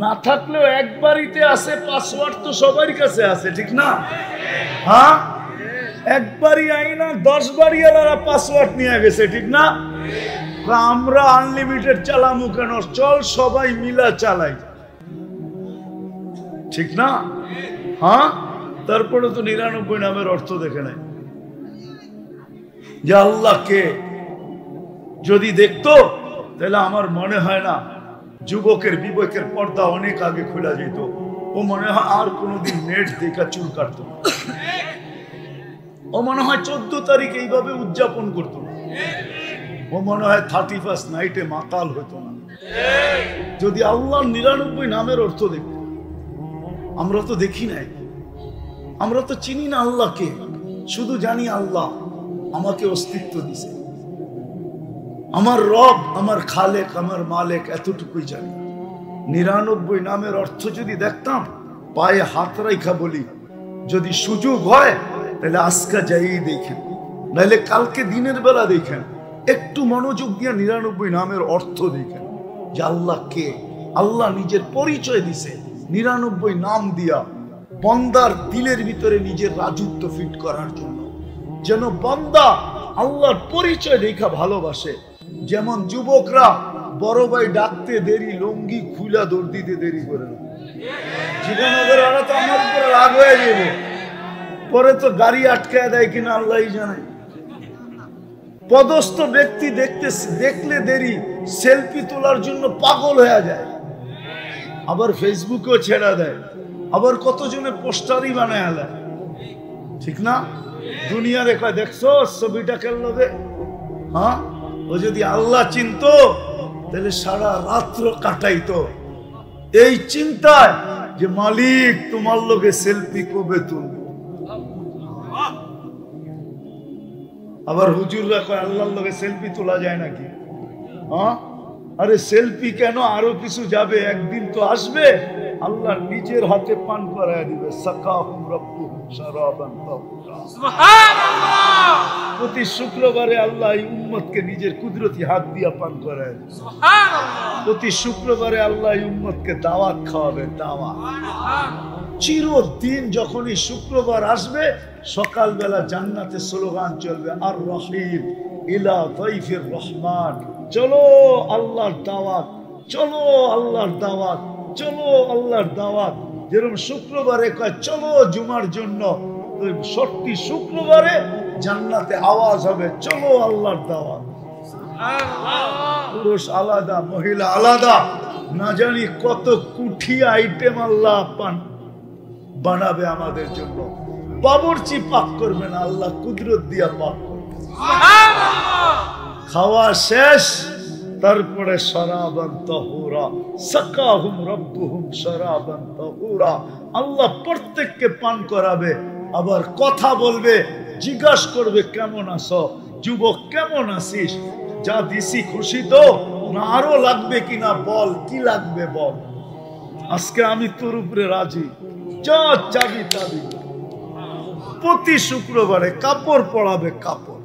না থাকলেও এক বাড়িতে আছে, পাসওয়ার্ড তো সবার কাছে আছে, ঠিক না? হ্যাঁ, একবারই আইনা 10 বারই এলারা পাসওয়ার্ড নিয়ে গেছে, ঠিক না? আমরা আনলিমিটেড চালামু কেন? চল সবাই মিলা চালাই, ঠিক না? হ্যাঁ, তারপরে তো 99 নামের অর্থ দেখে নাই যে আল্লাহকে যদি দেখতো তাহলে আমার মনে হয় না যুবকের বিবেকের পর্দা অনেক আগে খোলা যেত। ও মনে হয় আর কোনোদিন নেট দেখা চুল কাটতো না। ও মনে হয় 14 তারিখ এইভাবে উদযাপন করতো না। ও মনে হয় 31 নাইটে মাতাল হতো না যদি আল্লাহর 99 নামের অর্থ দেখত। আমরা তো দেখি নাই, আমরা তো চিনি না আল্লাহকে, শুধু জানি আল্লাহ আমাকে অস্তিত্ব দিছে, আমার রব, আমার খালেক, আমার মালিক, এতটুকুই জানি। 99 নামের অর্থ যদি দেখতাম, পায়ে হাত রাইখা বলি যদি সুযোগ হয় তাহলে আজকে যাই দেখেন, নাহলে কালকে দিনের বেলা দেখেন, একটু মনোযোগ দিয়ে 99 নামের অর্থ দেখেন যে আল্লাহ কে। আল্লাহ নিজের পরিচয় দিছে 99 নাম দিয়া, বান্দার দিলের ভিতরে নিজের রাজত্ব ফিট করার জন্য, যেন বান্দা আল্লাহর পরিচয় দেখা ভালোবাসে। যেমন যুবকরা বড় ভাই ডাকতে দেরি, লঙ্গি খুলা দৌড় দিতে দেরি করে না, জীবনগর ওরা তো আমার উপরে রাগ হয়ে যাবে, পরে তো গাড়ি আটকায় দেয় কিনা আল্লাহই জানে। পদস্থ ব্যক্তি দেখলে দেরি, সেলফি তোলার জন্য পাগল হয়ে যায়, আবার ফেসবুকেও ছেড়া দেয়, আবার কতজনে পোস্টারই বানায় আলায়, ঠিক না? দুনিয়ার একা দেখছো ছবিটা কেন লবে? হ্যাঁ, ও যদি আল্লাহ চিনতো তাহলে সারা রাত্র কাটাইতো এই চিন্তায় যে মালিক তোমার লোকে সেলফি কবে তুলব। আবার হুজুররা কয় আল্লাহর লোকে সেলফি তোলা যায় নাকি? হ্যাঁ, আরে সেলফি কেন, আরো কিছু যাবে, একদিন তো আসবে আল্লাহ নিজের হাতে পান করায় দিবে। সাকাহুম রাব্বুহুম শারাবান তাহুরা, সুবহানাল্লাহ। প্রতি শুক্রবারে আল্লাহ এই উম্মতকে নিজের কুদরতি হাত দিয়া পান করায় দিবে, সুবহানাল্লাহ। প্রতি শুক্রবারে আল্লাহ এই উম্মতকে দাওয়াত খাওয়াবে, দাওয়াত। চিরদিন যখনই শুক্রবার আসবে সকালবেলা জান্নাতে স্লোগান চলবে, আর রহিম ইলা দাইফির রহমান, চলো আল্লাহর দাওয়াত, চলো আল্লাহর দাওয়াত, চলো আল্লাহর দাওয়াত। যেরকম শুক্রবারে কয় চলো জুমার জন্য, সত্যি শুক্রবারে জান্নাতে আওয়াজ হবে চলো আল্লাহর দাওয়াত। পুরুষ আলাদা, মহিলা আলাদা, না জানি কত কুঠি আইটেম আল্লাহ বানাবে আমাদের জন্য। বাবুর্চি পাক করবে না, আল্লাহ কুদরত দিয়া পাক করবে। খাওয়া শেষ, তারপরে শরাবান তাহুরা, সাকাহুম রাব্বুহুম শরাবান তাহুরা, আল্লাহ প্রত্যেককে পান করাবে, আবার কথা বলবে, জিজ্ঞাসা করবে কেমন আছো যুবক, কেমন আছিস, যা দিছি খুশি তো না, আরো লাগবে কিনা বল, কি লাগবে বল, আজকে আমি তোর উপরে রাজি, যা চাবি চাবি। প্রতি শুক্রবারে কাপড় পরাবে, কাপড়,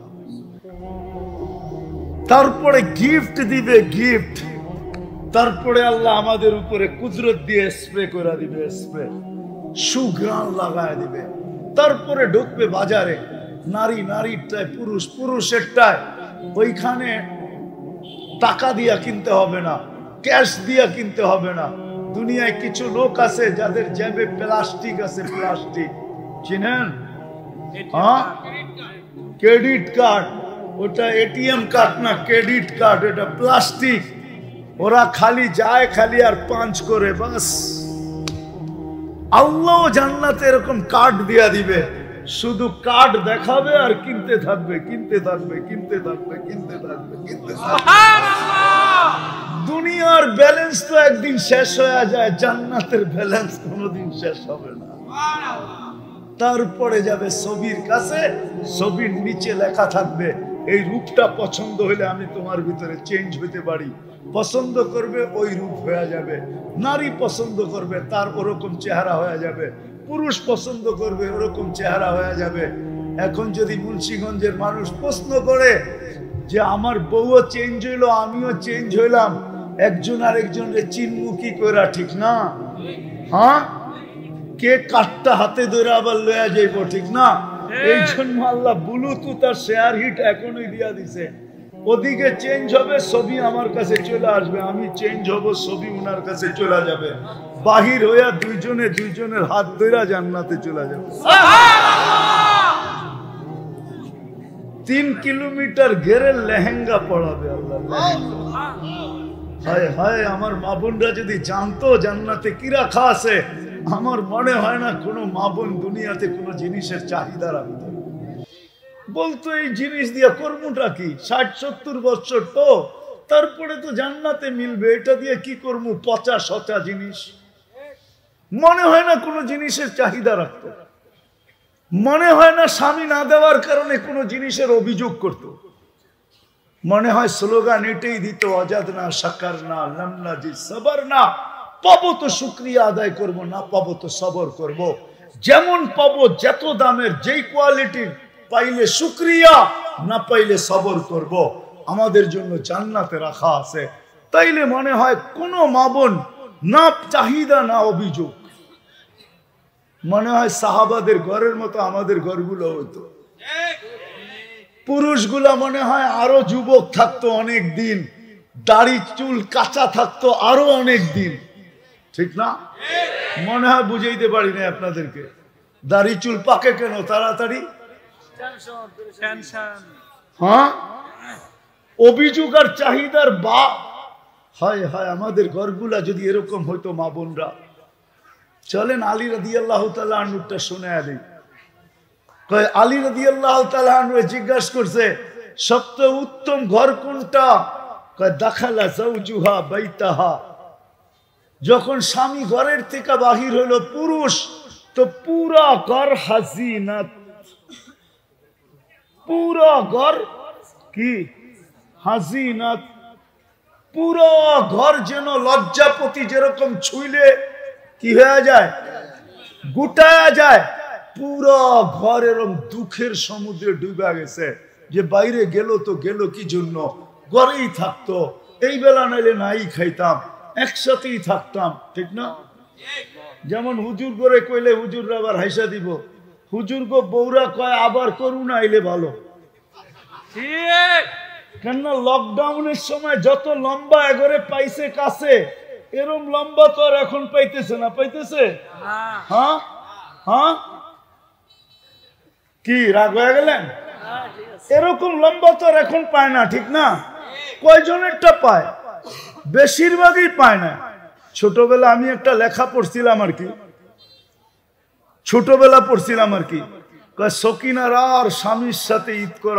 তারপরে গিফট দিবে, গিফট, তারপরে আল্লাহ আমাদের উপরে কুদরত দিয়ে স্প্রে করে দিবে, স্প্রে, সুঘ্রাণ লাগায় দিবে। তারপরে ঢুকবে বাজারে, নারী নারীরটায়, পুরুষ পুরুষেরটায়, ওইখানে টাকা দিয়া কিনতে হবে না, ক্যাশ দিয়া কিনতে হবে না। দুনিয়ায় কিছু লোক আছে যাদের জেবে প্লাস্টিক আছে, প্লাস্টিক চিনেন? হ্যাঁ, ক্রেডিট কার্ড, ওটা এটিএম কার্ড না, ক্রেডিট কার্ড, এটা প্লাস্টিক। ওরা খালি যায়, খালি আর পাঞ্চ করে, বাস। আল্লাহ জান্নাতে এরকম কার্ড দিয়া দিবে, শুধু কার্ড দেখাবে আর কিনতে থাকবে, কিনতে থাকবে, কিনতে থাকবে, কিনতে থাকবে, কিনতে থাকবে। দুনিয়ার ব্যালেন্স তো একদিন শেষ হয়ে যায়, জান্নাতের ব্যালেন্স কোনোদিন শেষ হবে না। তারপরে যাবে ছবির কাছে, ছবির নিচে লেখা থাকবে এই রূপটা পছন্দ হলে আমি তোমার ভিতরে চেঞ্জ হতে পারি। পছন্দ করবে ওই রূপ হয়ে যাবে, নারী পছন্দ করবে তার ওরকম চেহারা হয়ে যাবে, পুরুষ পছন্দ করবে ওরকম চেহারা হয়ে যাবে। এখন যদি মুন্সিগঞ্জের মানুষ প্রশ্ন করে যে আমার বউও চেঞ্জ হইলো, আমিও চেঞ্জ হইলাম, একজন আরেকজনের চিনমু কি করা, ঠিক না? হ্যাঁ, কে কাঠটা হাতে ধরে আবার লয়া যাইব, ঠিক না? এই জন্য আল্লাহ ব্লুটুথ আর শেয়ার হিট এখনই দিয়া দিছে। ওদিকে চেঞ্জ হবে, ছবি আমার কাছে চলে আসবে, আমি চেঞ্জ হব, ছবি উনার কাছে চলে যাবে, বাহির হইয়া দুইজনে দুইজনের হাত ধইরা জান্নাতে চলে যাবে। 3 কিলোমিটার ঘেরে লেহেঙ্গা পড়াবে আল্লাহ। হায় হায়, আমার মা বোনরা যদি জানতো জান্নাতে কি রাখা আছে, আমার মনে হয় না কোনো মা বোন দুনিয়াতে কোনো জিনিসের চাহিদা রাখতো। বলতো এই জিনিস দিয়ে কর্মটা কি, 60-70 বছর তো, তারপরে তো জান্নাতে মিলবে, এটা দিয়ে কি করবো, পচা সচা জিনিস। মনে হয় না কোনো জিনিসের চাহিদা রাখতো, মনে হয় না স্বামী না দেওয়ার কারণে কোনো জিনিসের অভিযোগ করত। মনে হয় স্লোগান এটাই দিত, অজাদ না, সাকার না, লামনা জি সবর না। পাবো তো শুকরিয়া আদায় করব, না পাবো তো সবর করব। যেমন পাবো, যত দামের, যেই কোয়ালিটির, পাইলে শুকরিয়া, না পাইলে সবর করব। আমাদের জন্য জান্নাতে রাখা আছে। তাইলে মনে হয় কোনো মা বোন না চাহিদা না অভিযোগ। মনে হয় সাহাবাদের ঘরের মতো আমাদের ঘরগুলো হতো। পুরুষগুলা মনে হয় আরো যুবক থাকতো অনেক দিন, দাড়ি চুল কাঁচা থাকতো আরো অনেক দিন, ঠিক না? মনে হয় বুঝাইতে পারি না আপনাদেরকে। দাড়ি চুল পাকে কেন তাড়াতাড়ি? হ্যাঁ, অভিযোগ আর চাহিদার বা। হায় হায়, আমাদের ঘরগুলা যদি এরকম হইতো মা বোনরা। চলেন আলী রাদিয়াল্লাহু তাআলা আনহুটা শুনে আলি। আলী রাদিয়াল্লাহু তাআলা আনহু জিজ্ঞাসা করছে, সবচেয়ে উত্তম ঘর কোনটা? দাখালা যাওজুহা বাইতাহা। যখন স্বামী ঘরের থেকে বাহির হলো, পুরুষ তো পুরা ঘর হাজিনাত, পুরা ঘর কি হাজিনাত, পুরো ঘর যেন লজ্জাপতি যেরকম ছুইলে কি হয়ে যায়, গুটায়া যায়। পুরো ঘর এরকম দুঃখের সমুদ্রে ডুবে গেছে, যে বাইরে গেল তো গেল কি জন্য, ঘরেই থাকতো, এই বেলা নাইলে নাই খাইতাম, একসাথেই থাকতাম, ঠিক না? যেমন হুজুর করে কইলে হুজুররা আবার হাইসা দিব, হুজুর গো বৌরা কয় আবার করুন আইলে ভালো। কেননা লকডাউনের সময় যত লম্বা এগরে পাইছে কাছে, এরম লম্বা তো আর এখন পাইতেছে না, পাইতেছে? হ্যাঁ হ্যাঁ, কি রাগ হয়ে গেলেন? এরকম লম্বা তো আর এখন পায় না, ঠিক না? কয়জনেরটা পায়, বেশিরভাগই পায় না। ছোটবেলা আমি একটা লেখা পড়ছিলাম আর কি, ছোটবেলা পড়ছিলাম আর কি, সকিনার আর স্বামীর সাথে ঈদ করা